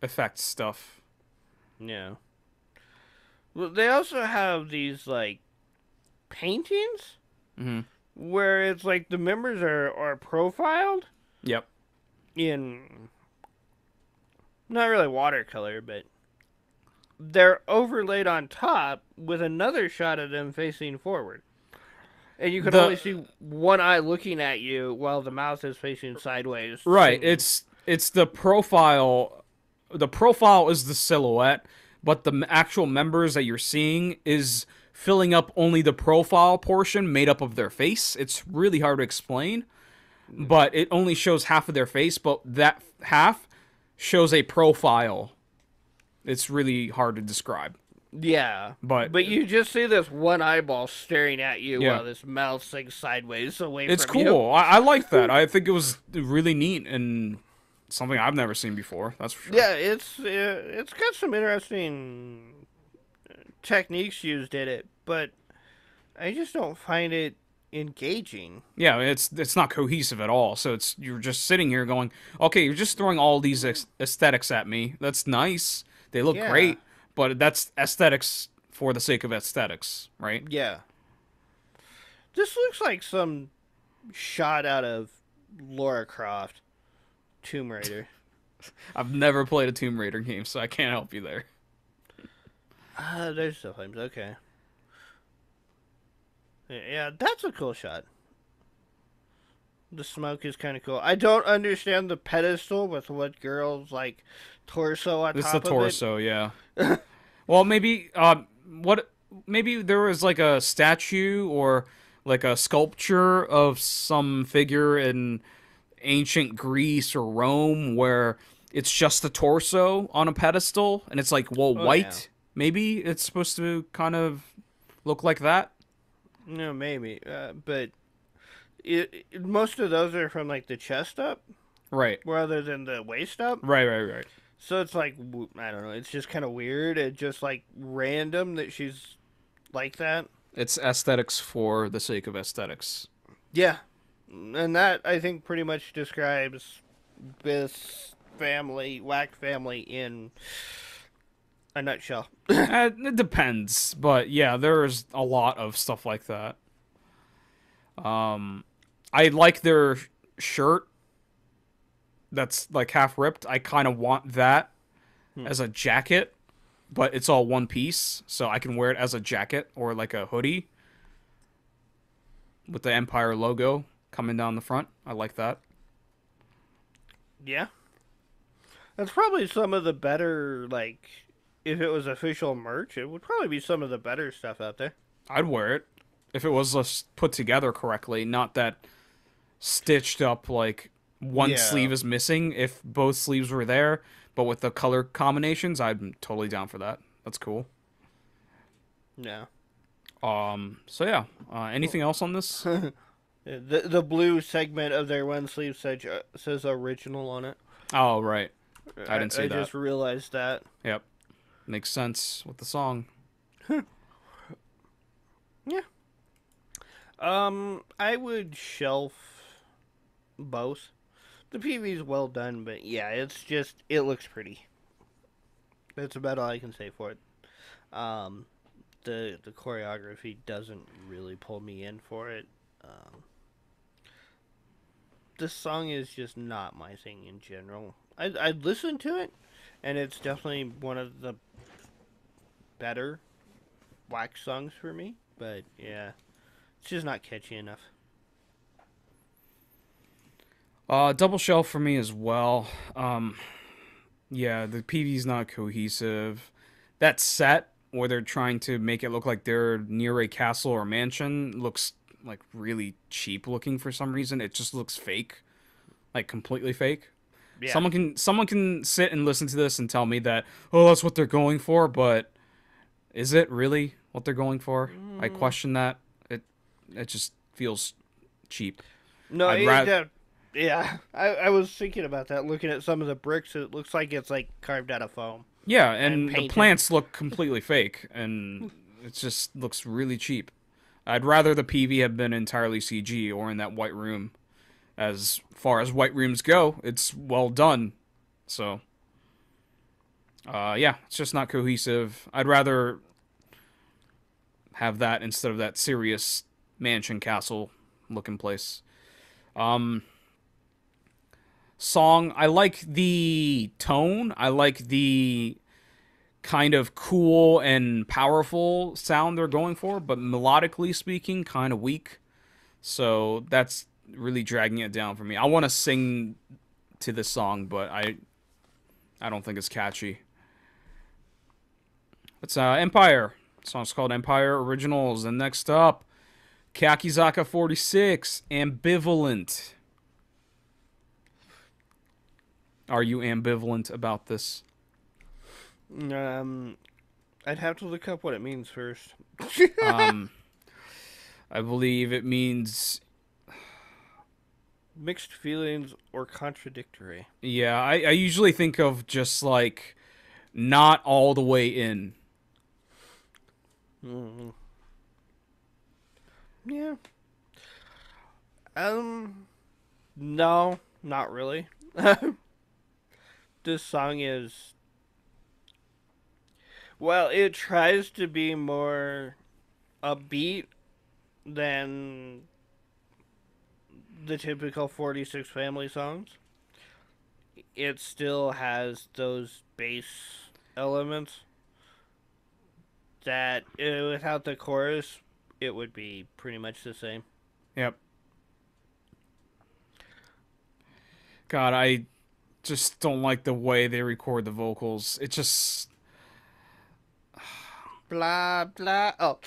effect stuff. Yeah. Well, they also have these like paintings Mm-hmm. where it's like the members are profiled Yep. in not really watercolor, but they're overlaid on top with another shot of them facing forward. And you can only see one eye looking at you while the mouth is facing sideways. Right. singing. It's the profile. The profile is the silhouette, but the actual members that you're seeing is filling up only the profile portion made up of their face. It's really hard to explain, but it only shows half of their face, but that half shows a profile. It's really hard to describe. Yeah. But you just see this one eyeball staring at you Yeah. while this mouth sings sideways away it's from you. cool. I like that. I think it was really neat and something I've never seen before. That's for sure. Yeah, it's got some interesting techniques used in it, but I just don't find it engaging. Yeah, it's not cohesive at all. So you're just sitting here going, okay, you're just throwing all these aesthetics at me. That's nice. They look Yeah. great, but that's aesthetics for the sake of aesthetics, right? Yeah. This looks like some shot out of Lara Croft, Tomb Raider. I've never played a Tomb Raider game, so I can't help you there. There's still flames. Okay. Yeah, that's a cool shot. The smoke is kind of cool. I don't understand the pedestal with what girl's like torso on It's top the of it. torso, yeah. Well, maybe maybe there was like a statue or like a sculpture of some figure in ancient Greece or Rome where it's just the torso on a pedestal and it's like white. Yeah. Maybe it's supposed to kind of look like that. No, maybe. But most of those are from like the chest up Right. rather than the waist up. Right. So it's like, I don't know. It's just kind of weird. It's just like random that she's like that. It's aesthetics for the sake of aesthetics. Yeah. And that, I think, pretty much describes this family, Whack family, in a nutshell. It depends, but yeah, there's a lot of stuff like that. I like their shirt that's like half ripped. I kind of want that as a jacket, but it's all one piece, so I can wear it as a jacket or like a hoodie with the Empire logo coming down the front. I like that. Yeah. That's probably some of the better, like, if it was official merch, it would probably be some of the better stuff out there. I'd wear it if it was put together correctly, not that stitched up like one Yeah. sleeve is missing. If both sleeves were there, but with the color combinations, I'm totally down for that. That's cool. Yeah. So yeah. Anything else on this? The blue segment of their one sleeve says original on it. Oh right, I I, didn't see I that. just realized that. Yep, makes sense with the song. Yeah. I would shelf both. The PV is well done, but yeah, it's just it looks pretty. That's about all I can say for it. Um, the choreography doesn't really pull me in for it. Um, this song is just not my thing in general. I'd listen to it, and it's definitely one of the better Wax songs for me. But yeah, it's just not catchy enough. Double shelf for me as well. Yeah, the PV's not cohesive. That set where they're trying to make it look like they're near a castle or mansion looks like really cheap looking for some reason. It just looks fake, like completely fake. Yeah. Someone can sit and listen to this and tell me that, oh, that's what they're going for, but is it really what they're going for? I Mm. question that. It just feels cheap. No, I'd rather yeah. I was thinking about that. Looking at some of the bricks, it looks like it's like carved out of foam Yeah, and and the painted. plants look completely fake, and it just looks really cheap. I'd rather the PV have been entirely CG or in that white room. As far as white rooms go, it's well done. So, yeah, it's just not cohesive. I'd rather have that instead of that serious mansion castle looking place. Um, Song, I like the tone. I like the kind of cool and powerful sound they're going for, but melodically speaking, kind of weak. So that's really dragging it down for me. I want to sing to this song, but I don't think it's catchy. It's Empire. The song's called Empire Originals. And next up, Kakizaka 46, Ambivalent. Are you ambivalent about this? Um, I'd have to look up what it means first. Um, I believe it means, Mixed feelings or contradictory. yeah, I usually think of just like not all the way in. Mm. Yeah. No, not really. This song is well, it tries to be more upbeat than the typical 46 family songs. It still has those bass elements that without the chorus, it would be pretty much the same. Yep. God, I just don't like the way they record the vocals. It just Blah blah. Oh,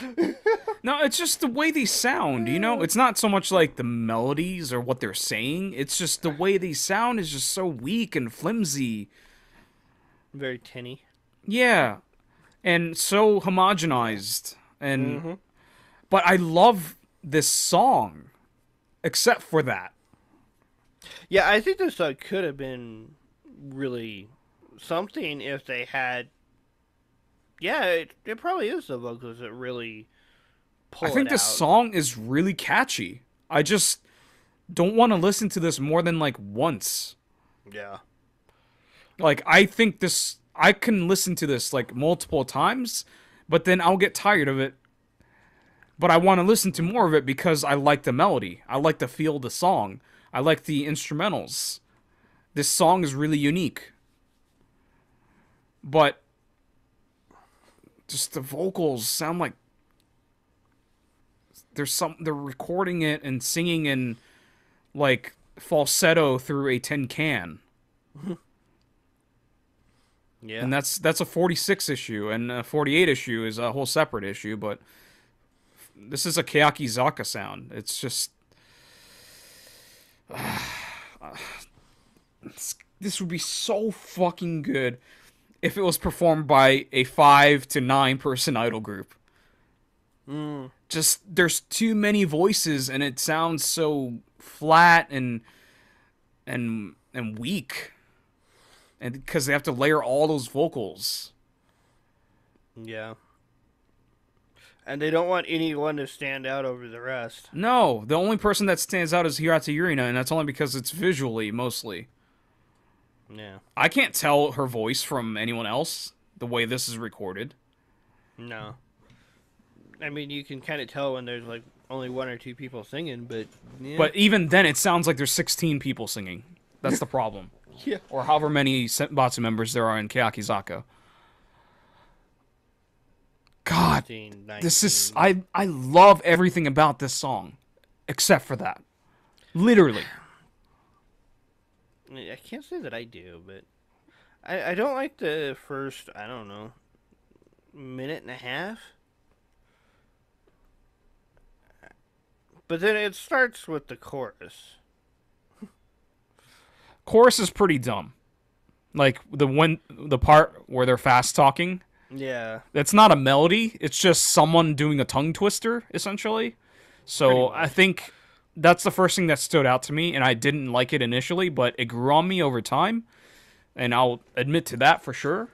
no, it's just the way they sound, you know? It's not so much like the melodies or what they're saying. It's just the way they sound is just so weak and flimsy. very tinny. Yeah. And so homogenized. And Mm-hmm. but I love this song except for that. Yeah, I think this could have been really something if they had. Yeah, it probably is the vocals that really I pull it think this out. song is really catchy. I just don't want to listen to this more than like once. Yeah. Like I think this I can listen to this like multiple times, but then I'll get tired of it. But I want to listen to more of it because I like the melody. I like the feel of the song. I like the instrumentals. This song is really unique. But just the vocals sound like they're recording it and singing in like falsetto through a tin can. Yeah. And that's a 46 issue, and a 48 issue is a whole separate issue. But this is a Kayaki Zaka sound. It's just this would be so fucking good if it was performed by a 5 to 9 person idol group. Just there's too many voices, and it sounds so flat and weak, and because they have to layer all those vocals. Yeah. And they don't want anyone to stand out over the rest. No, the only person that stands out is Hirata Yurina, and that's only because it's visually mostly. Yeah. I can't tell her voice from anyone else the way this is recorded. No. I mean, you can kind of tell when there's like only one or two people singing, but yeah. But even then, it sounds like there's 16 people singing. That's the problem. Yeah. Or however many Senbatsu members there are in Kayakizaka. God, 15, this is 19. I love everything about this song, except for that. Literally. I can't say that I do, but I don't like the first, I don't know, minute and a half. But then it starts with the chorus. Chorus is pretty dumb. Like the part where they're fast talking. Yeah. That's not a melody. It's just someone doing a tongue twister, essentially. So I think that's the first thing that stood out to me, and I didn't like it initially, but it grew on me over time, and I'll admit to that for sure.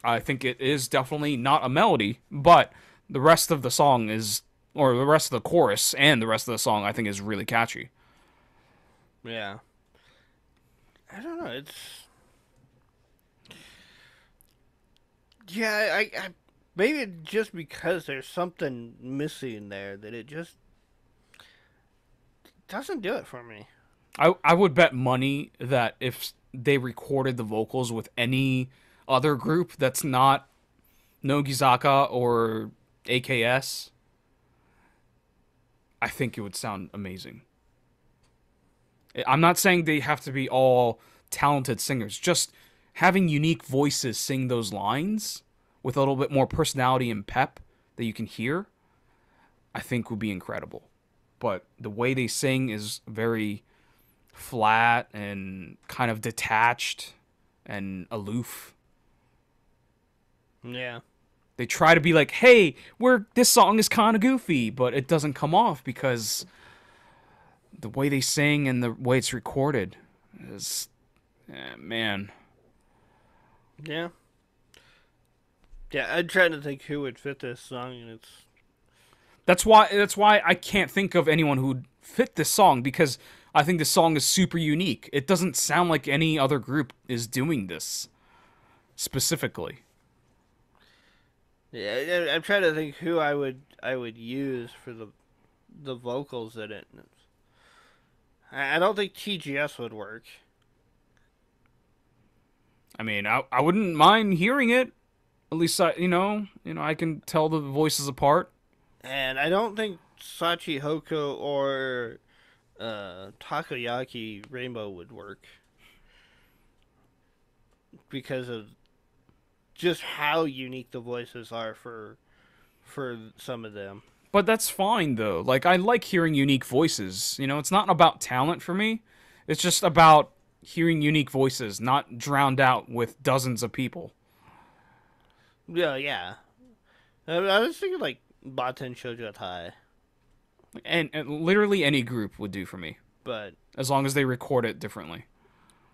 I think it is definitely not a melody, but the rest of the song is, or the rest of the chorus and the rest of the song, I think is really catchy. Yeah. I don't know. It's. Yeah, I maybe just because there's something missing there that it just doesn't do it for me. I would bet money that if they recorded the vocals with any other group that's not Nogizaka or AKS, I think it would sound amazing. I'm not saying they have to be all talented singers, just having unique voices sing those lines with a little bit more personality and pep that you can hear, I think would be incredible. But the way they sing is very flat and kind of detached and aloof. Yeah. They try to be like, hey, this song is kind of goofy, but it doesn't come off because the way they sing and the way it's recorded is, man. Yeah. Yeah, I'm trying to think who would fit this song, and it's... That's why I can't think of anyone who'd fit this song, because I think this song is super unique. It doesn't sound like any other group is doing this specifically. Yeah, I'm trying to think who I would use for the vocals in it. I don't think TGS would work. I mean, I wouldn't mind hearing it. At least I can tell the voices apart. And I don't think Sachi Hoko or Takoyaki Rainbow would work. Because of just how unique the voices are for some of them. But that's fine, though. Like, I like hearing unique voices. It's not about talent for me. It's just about hearing unique voices, not drowned out with dozens of people. Yeah. I was thinking, like, Baten Shoujo Tai. And literally any group would do for me. But as long as they record it differently.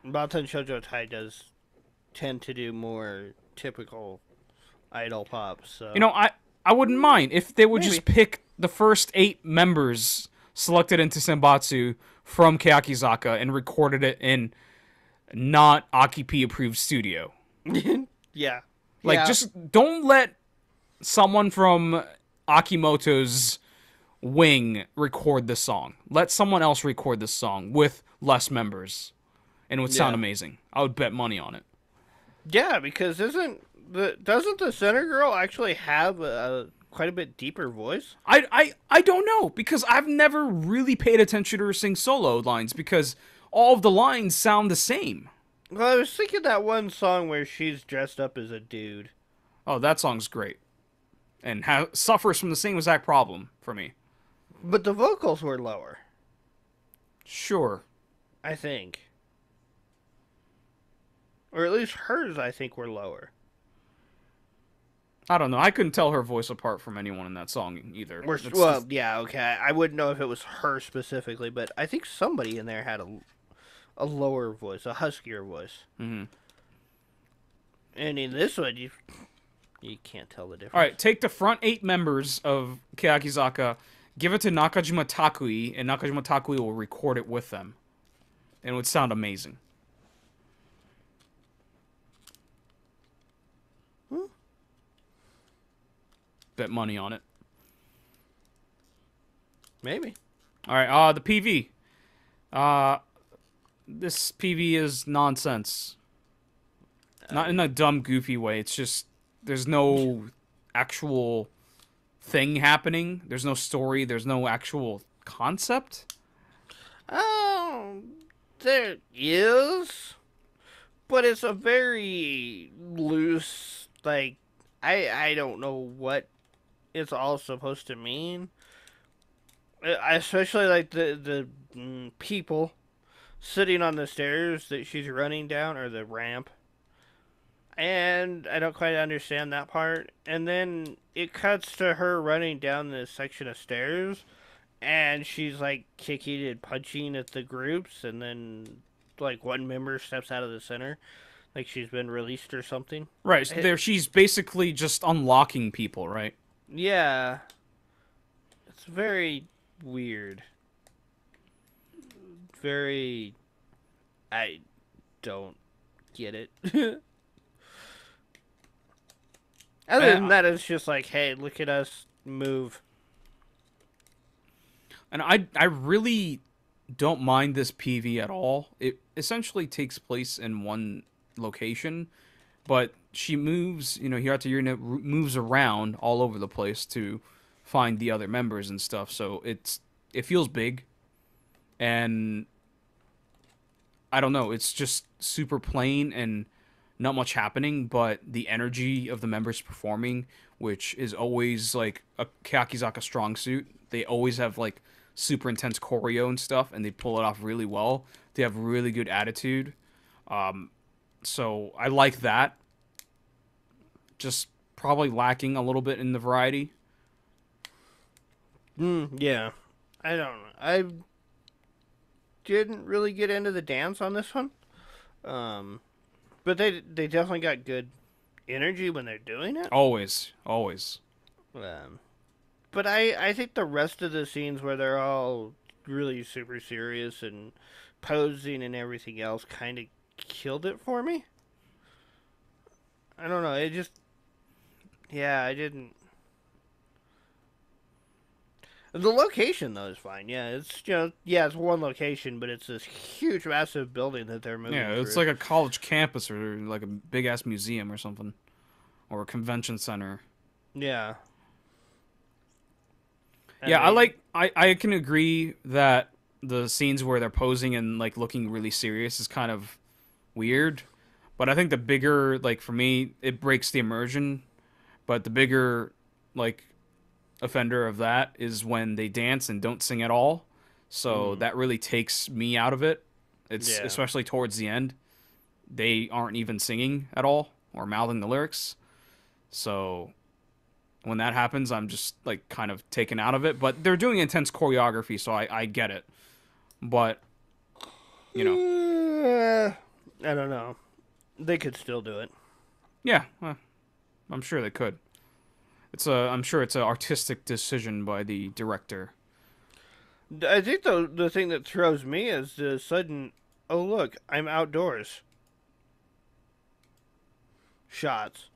Baten Shoujo Tai does tend to do more typical idol pop, so... I wouldn't mind if they would Maybe. just pick the first 8 members selected into Senbatsu from Kayakizaka and recorded it in not Aki-P approved studio. Yeah. Just don't let someone from Akimoto's wing record this song. Let someone else record this song with less members, and it would sound amazing. I would bet money on it. Yeah, because doesn't the center girl actually have a quite a bit deeper voice? I don't know, because I've never really paid attention to her sing solo lines, because all of the lines sound the same. Well, I was thinking that one song where she's dressed up as a dude. Oh, that song's great, and suffers from the same exact problem for me. But the vocals were lower, Sure. I think. Or at least hers, I think, were lower. I don't know. I couldn't tell her voice apart from anyone in that song either. Well, yeah, okay. I wouldn't know if it was her specifically, but I think somebody in there had a lower voice, a huskier voice. Mm-hmm. And in this one, you can't tell the difference. All right, take the front 8 members of Keakizaka, give it to Nakajima Takui, and Nakajima Takui will record it with them. And it would sound amazing. Bet money on it. Maybe. All right, the PV. This PV is nonsense. Not in a dumb, goofy way. It's just there's no actual thing happening. There's no story. There's no actual concept. Oh, there is, but it's a very loose. Like I don't know what it's all supposed to mean. Especially like the people sitting on the stairs that she's running down, or the ramp. And I don't quite understand that part. And then it cuts to her running down this section of stairs, and she's like kicking and punching at the groups, and then like one member steps out of the center, like she's been released or something. Right. So there, she's basically just unlocking people, right? Yeah. It's very weird. Very. I don't get it. Other than that, it's just like, hey, look at us move. And I really don't mind this PV at all. It essentially takes place in one location, but she moves, Hirata moves around all over the place to find the other members and stuff. So it feels big, and I don't know. It's just super plain and not much happening, but the energy of the members performing, which is always like a Kakizaka strong suit. They always have like super intense choreo and stuff, and they pull it off really well. They have really good attitude. So I like that. Just probably lacking a little bit in the variety. Yeah. I don't know. I didn't really get into the dance on this one. But they definitely got good energy when they're doing it. Always. But I think the rest of the scenes where they're all really super serious and posing and everything else kind of killed it for me. I don't know. It just... Yeah, I didn't... The location, though, is fine. Yeah, it's, it's one location, but it's this huge, massive building that they're moving Yeah, it's through. like a college campus or like a big-ass museum or something. Or a convention center. Yeah. Yeah, I can agree that the scenes where they're posing and like looking really serious is kind of weird. But I think the bigger, like for me, it breaks the immersion. But the bigger, like, offender of that is when they dance and don't sing at all. So that really takes me out of it. It's especially towards the end. They aren't even singing at all or mouthing the lyrics. So when that happens, I'm just like kind of taken out of it. But they're doing intense choreography, so I get it. But I don't know. They could still do it. Yeah, I'm sure they could. I'm sure it's an artistic decision by the director. I think the thing that throws me is the sudden, oh look, I'm outdoors. Shots.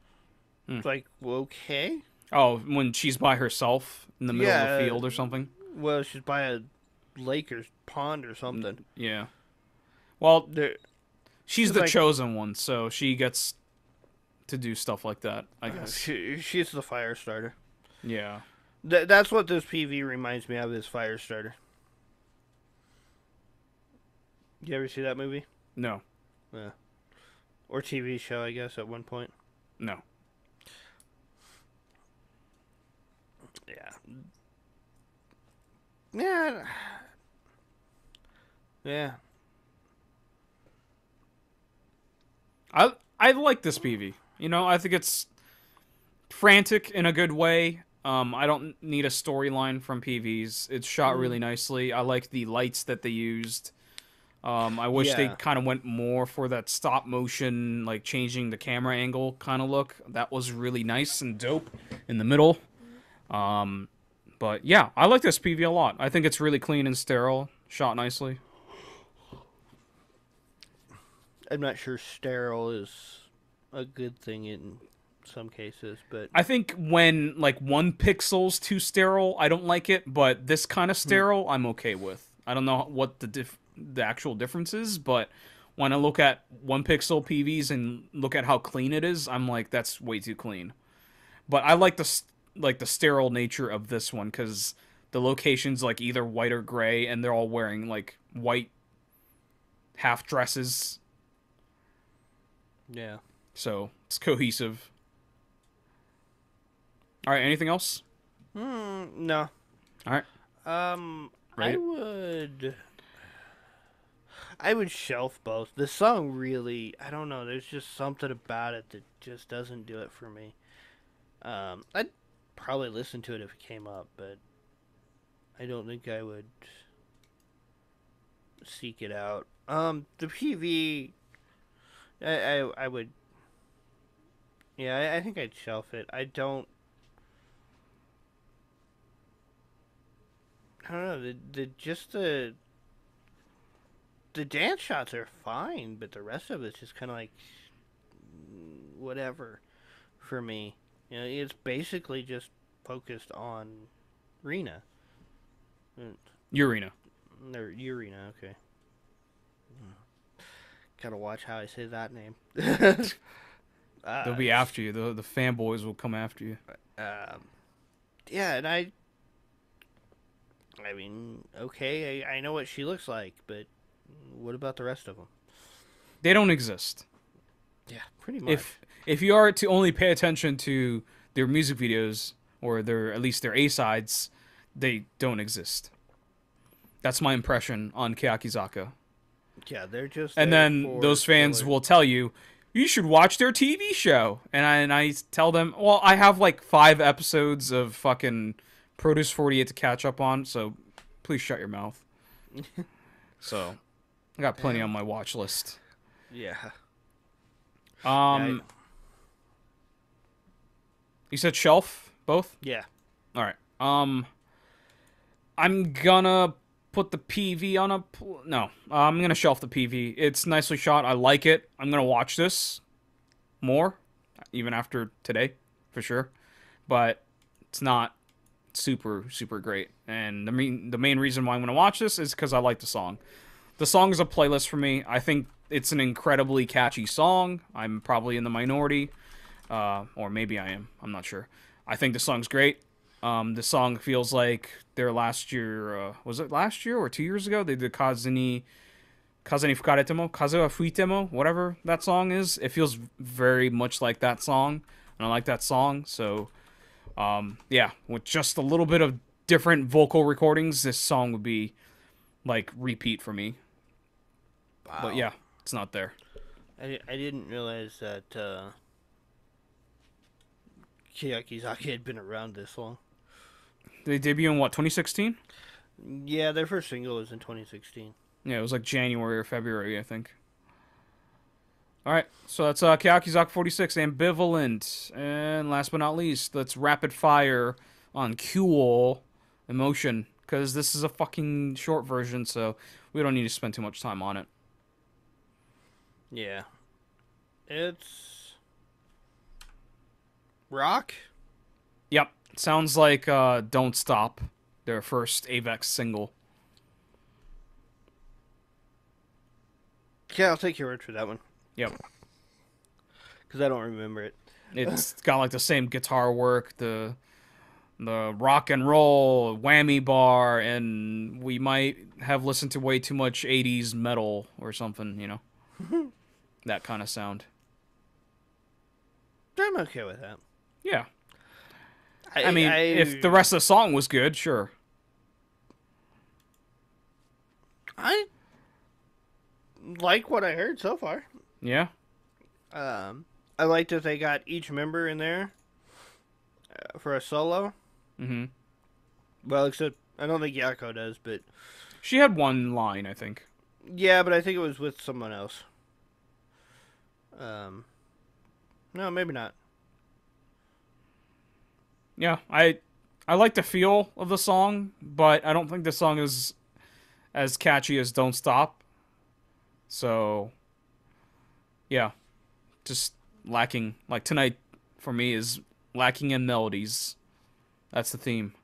It's like, okay. Oh, when she's by herself in the middle of the field or something? Well, she's by a lake or pond or something. Yeah. Well, she's the chosen one, so she gets to do stuff like that, I guess. She's the fire starter. Yeah. That's what this PV reminds me of, is Firestarter. You ever see that movie? No. Yeah. Or TV show, I guess, at one point. No. Yeah. Yeah. Yeah. I like this PV. You know, I think it's frantic in a good way. I don't need a storyline from PVs. It's shot really nicely. I like the lights that they used. I wish they Yeah. kind of went more for that stop motion, like changing the camera angle kind of look. That was really nice and dope in the middle. But yeah, I like this PV a lot. I think it's really clean and sterile, shot nicely. I'm not sure sterile is a good thing in some cases, but I think when like 1 pixel's too sterile, I don't like it. But this kind of sterile, I'm okay with. I don't know what the actual difference is, but when I look at 1 pixel PVs and look at how clean it is, I'm like, that's way too clean. But I like the sterile nature of this one because the location's like either white or gray, and they're all wearing like white half dresses, yeah. so it's cohesive. All right, anything else? No. All right, I rate it. would shelf both. The song really, I don't know, there's just something about it that just doesn't do it for me. I'd probably listen to it if it came up, but I don't think I would seek it out. The PV, I would, yeah, I think I'd shelf it. I don't know. The dance shots are fine, but the rest of it's just kind of like whatever for me. You know, it's basically just focused on Rena. Urena. Or Urena, okay. Gotta watch how I say that name. They'll be after you. The fanboys will come after you. Yeah, and I mean, okay, I know what she looks like, but what about the rest of them? They don't exist. Yeah, pretty much. If you are to only pay attention to their music videos or their at least their A sides, they don't exist. That's my impression on Keyakizaka. Yeah, they're just. And there then for those fans filler. will tell you, you should watch their TV show. And I tell them, well, I have like 5 episodes of fucking Produce 48 to catch up on, so please shut your mouth. So, I got plenty on my watch list. Yeah. You said shelf both? Yeah. All right. I'm gonna put the PV on a no. I'm gonna shelf the PV. It's nicely shot. I like it. I'm gonna watch this more, even after today, for sure. But it's not super great. And the main reason why I'm gonna watch this is because I like the song. The song is a playlist for me. I think it's an incredibly catchy song. I'm probably in the minority, or maybe I am. I'm not sure. I think the song's great. The song feels like their last year. Was it last year or 2 years ago? They did Kaze ni Fukaretemo, Kaze wa Fuitemo, whatever that song is. It feels very much like that song, and I like that song. So, yeah, with just a little bit of different vocal recordings, this song would be like repeat for me. Wow. But yeah, it's not there. I didn't realize that Kiyakizaki had been around this long. They debut in what, 2016? Yeah, their first single was in 2016. Yeah, it was like January or February, I think. All right, so that's Kiyakizaki 46, Ambivalent. And last but not least, let's rapid fire on Cool Emotion, because this is a fucking short version, so we don't need to spend too much time on it. Yeah. It's rock? Yep, sounds like Don't Stop, their first Avex single. Yeah, I'll take your word for that one. Yep. Because I don't remember it. It's got like the same guitar work, the rock and roll whammy bar, and we might have listened to way too much 80s metal or something, you know. That kind of sound. I'm okay with that. Yeah. I mean, if the rest of the song was good, sure. I like what I heard so far. Yeah. I like that they got each member in there for a solo. Mm-hmm. Well, except I don't think Yako does, but She had one line, I think. yeah, but I think it was with someone else. No, maybe not. Yeah, I like the feel of the song, but I don't think the song is as catchy as Don't Stop. So, yeah, just lacking. Like tonight, for me, is lacking in melodies. That's the theme.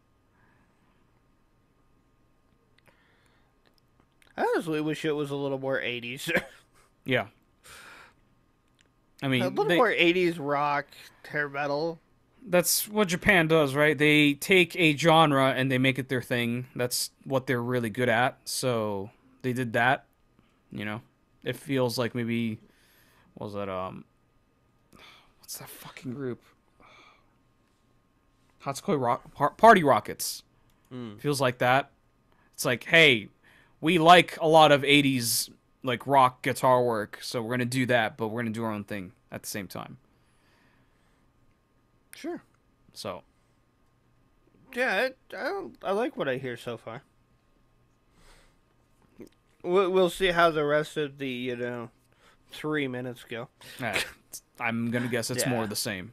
I honestly wish it was a little more 80s. Yeah. I mean, a little more 80s rock, hair metal. that's what Japan does, right? They take a genre and they make it their thing. That's what they're really good at. So they did that. You know, it feels like maybe what was that what's that fucking group? Hatsukoi Party Rockets. Feels like that. It's like, hey, we like a lot of 80s like rock guitar work, so we're gonna do that, but we're gonna do our own thing at the same time. Sure. So Yeah, I like what I hear so far. We'll see how the rest of the 3 minutes go. I'm gonna guess it's more of the same.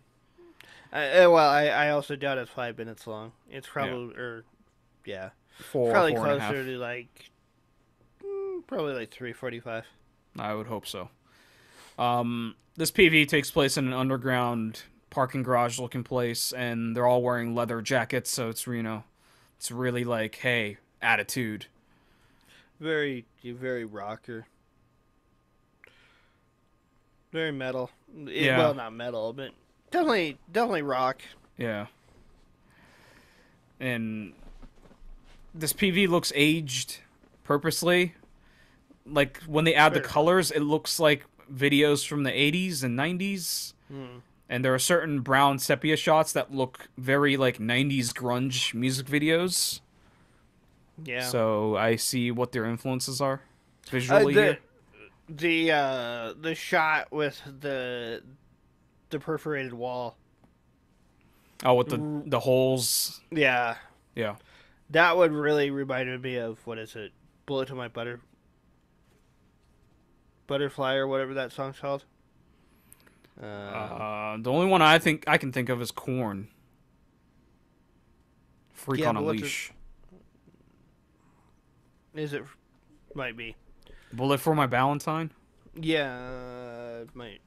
I also doubt it's 5 minutes long. It's probably probably closer to like probably like 3:45. I would hope so. This PV takes place in an underground parking garage looking place, and they're all wearing leather jackets, so it's it's really like, hey, attitude. Very rocker. Very metal. Yeah. Well, not metal, but definitely rock. Yeah. And this PV looks aged purposely. Like when they add the colors, it looks like videos from the 80s and 90s. And there are certain brown sepia shots that look very like 90s grunge music videos. Yeah. So I see what their influences are visually here. The shot with the perforated wall. Oh, with the holes. Yeah. Yeah. That one really reminded me of, what is it? Bullet to My Butterfly or whatever that song's called. The only one I can think of is Korn. Freak on a Leash. Is it? Might be. Bullet for My Valentine? Yeah, it might.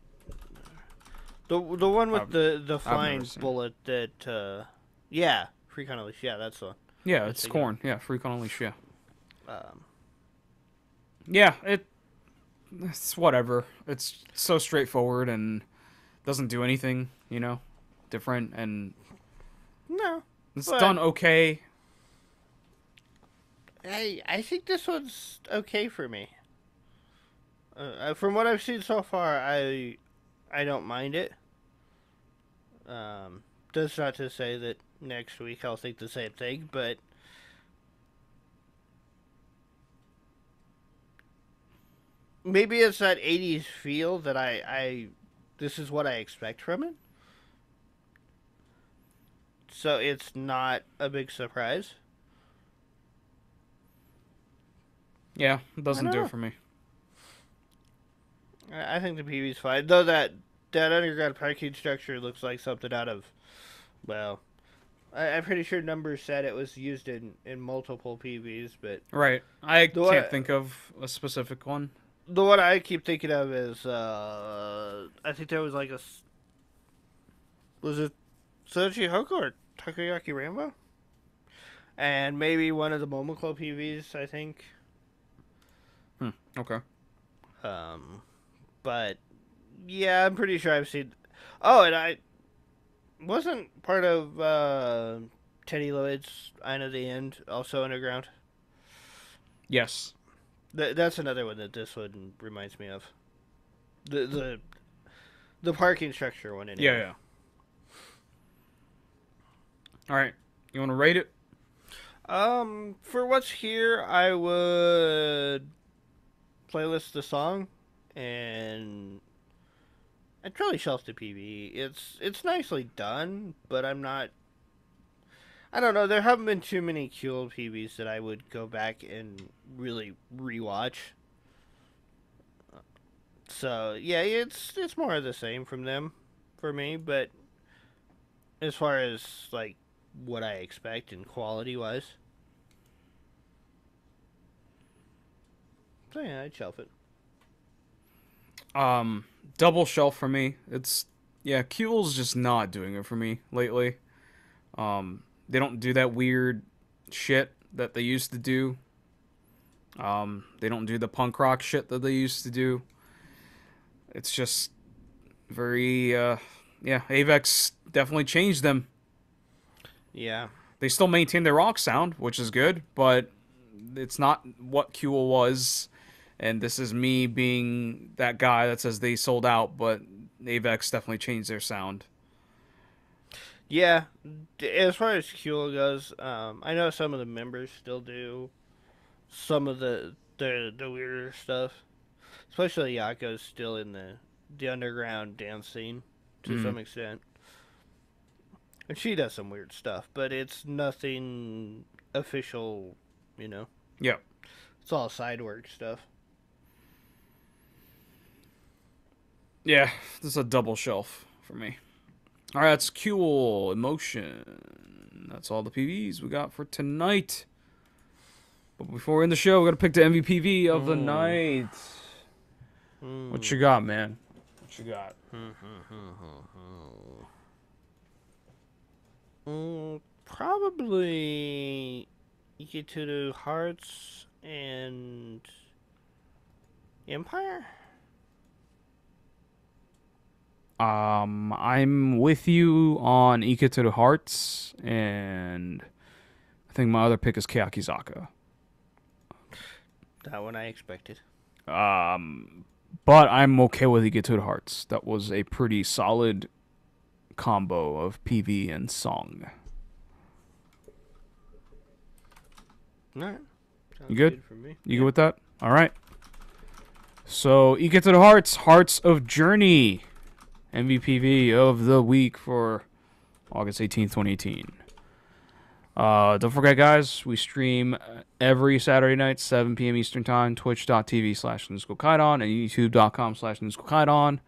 The one with the flying bullet that yeah, Freak on a Leash. Yeah, that's the one. Yeah, it's Korn. Yeah, Freak on a Leash. Yeah. Yeah, it's whatever. It's so straightforward and doesn't do anything, different, and no, it's done okay. I think this one's okay for me. From what I've seen so far, I don't mind it. That's not to say that next week I'll think the same thing, but maybe it's that 80s feel that I this is what I expect from it. So it's not a big surprise. Yeah, it doesn't do it for me. I think the PV's fine. Though that underground parking structure looks like something out of, well, I'm pretty sure Numbers said it was used in multiple PVs, but... Right. I can't think of a specific one. The one I keep thinking of is, I think there was like a... Was it Sochi Hoko or Takoyaki Rainbow? And maybe one of the Momoko PVs, I think. Okay. But, yeah, I'm pretty sure I've seen... Oh, and I wasn't part of Teddy Lloyd's Eye of the End, also underground. Yes. That's another one that this one reminds me of. The parking structure one, anyway. Yeah. All right. You want to rate it? For what's here, I would playlist the song, and I'd probably shelf the PV. It's nicely done, but I'm not. I don't know. There haven't been too many cool PVs that I would go back and really rewatch. So yeah, it's more of the same from them for me. But as far as like what I expect and quality wise, so yeah, I'd shelf it. Double shelf for me. It's yeah, Qul's just not doing it for me lately. They don't do that weird shit that they used to do. They don't do the punk rock shit that they used to do. It's just very yeah, Avex definitely changed them. Yeah. They still maintain their rock sound, which is good, but it's not what Qul was. And this is me being that guy that says they sold out, but Avex definitely changed their sound. Yeah, as far as Kuel goes, I know some of the members still do some of the weirder stuff. Especially Yako's still in the underground dance scene to Mm. some extent, and she does some weird stuff, but it's nothing official. You know, Yeah. it's all side work stuff. Yeah, this is a double shelf for me. All right, that's Qul Emotion. That's all the PVs we got for tonight. But before we end the show, we got to pick the MVPV of the night. What you got, man? What you got? Probably Iketeru Hearts and Empire. I'm with you on Iketeru Hearts, and I think my other pick is Keakizaka. That one I expected. But I'm okay with Iketeru Hearts. That was a pretty solid combo of PV and song. All right. Sounds You good? for me. You good with that? All right. So, Iketeru Hearts, Hearts of Journey, MVPV of the week for August 18th, 2018. Don't forget, guys, we stream every Saturday night, 7 p.m. Eastern Time, twitch.tv/Schook Kaidan and youtube.com/Schook Kaidan.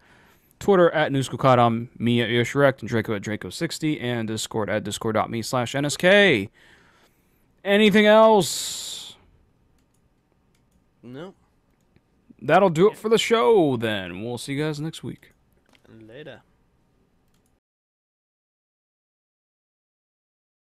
Twitter at Schook Kaidan, me at Yoshrekt, and Draco at Draco60, and Discord at discord.me/NSK. Anything else? No. That'll do it for the show, then. We'll see you guys next week. Later.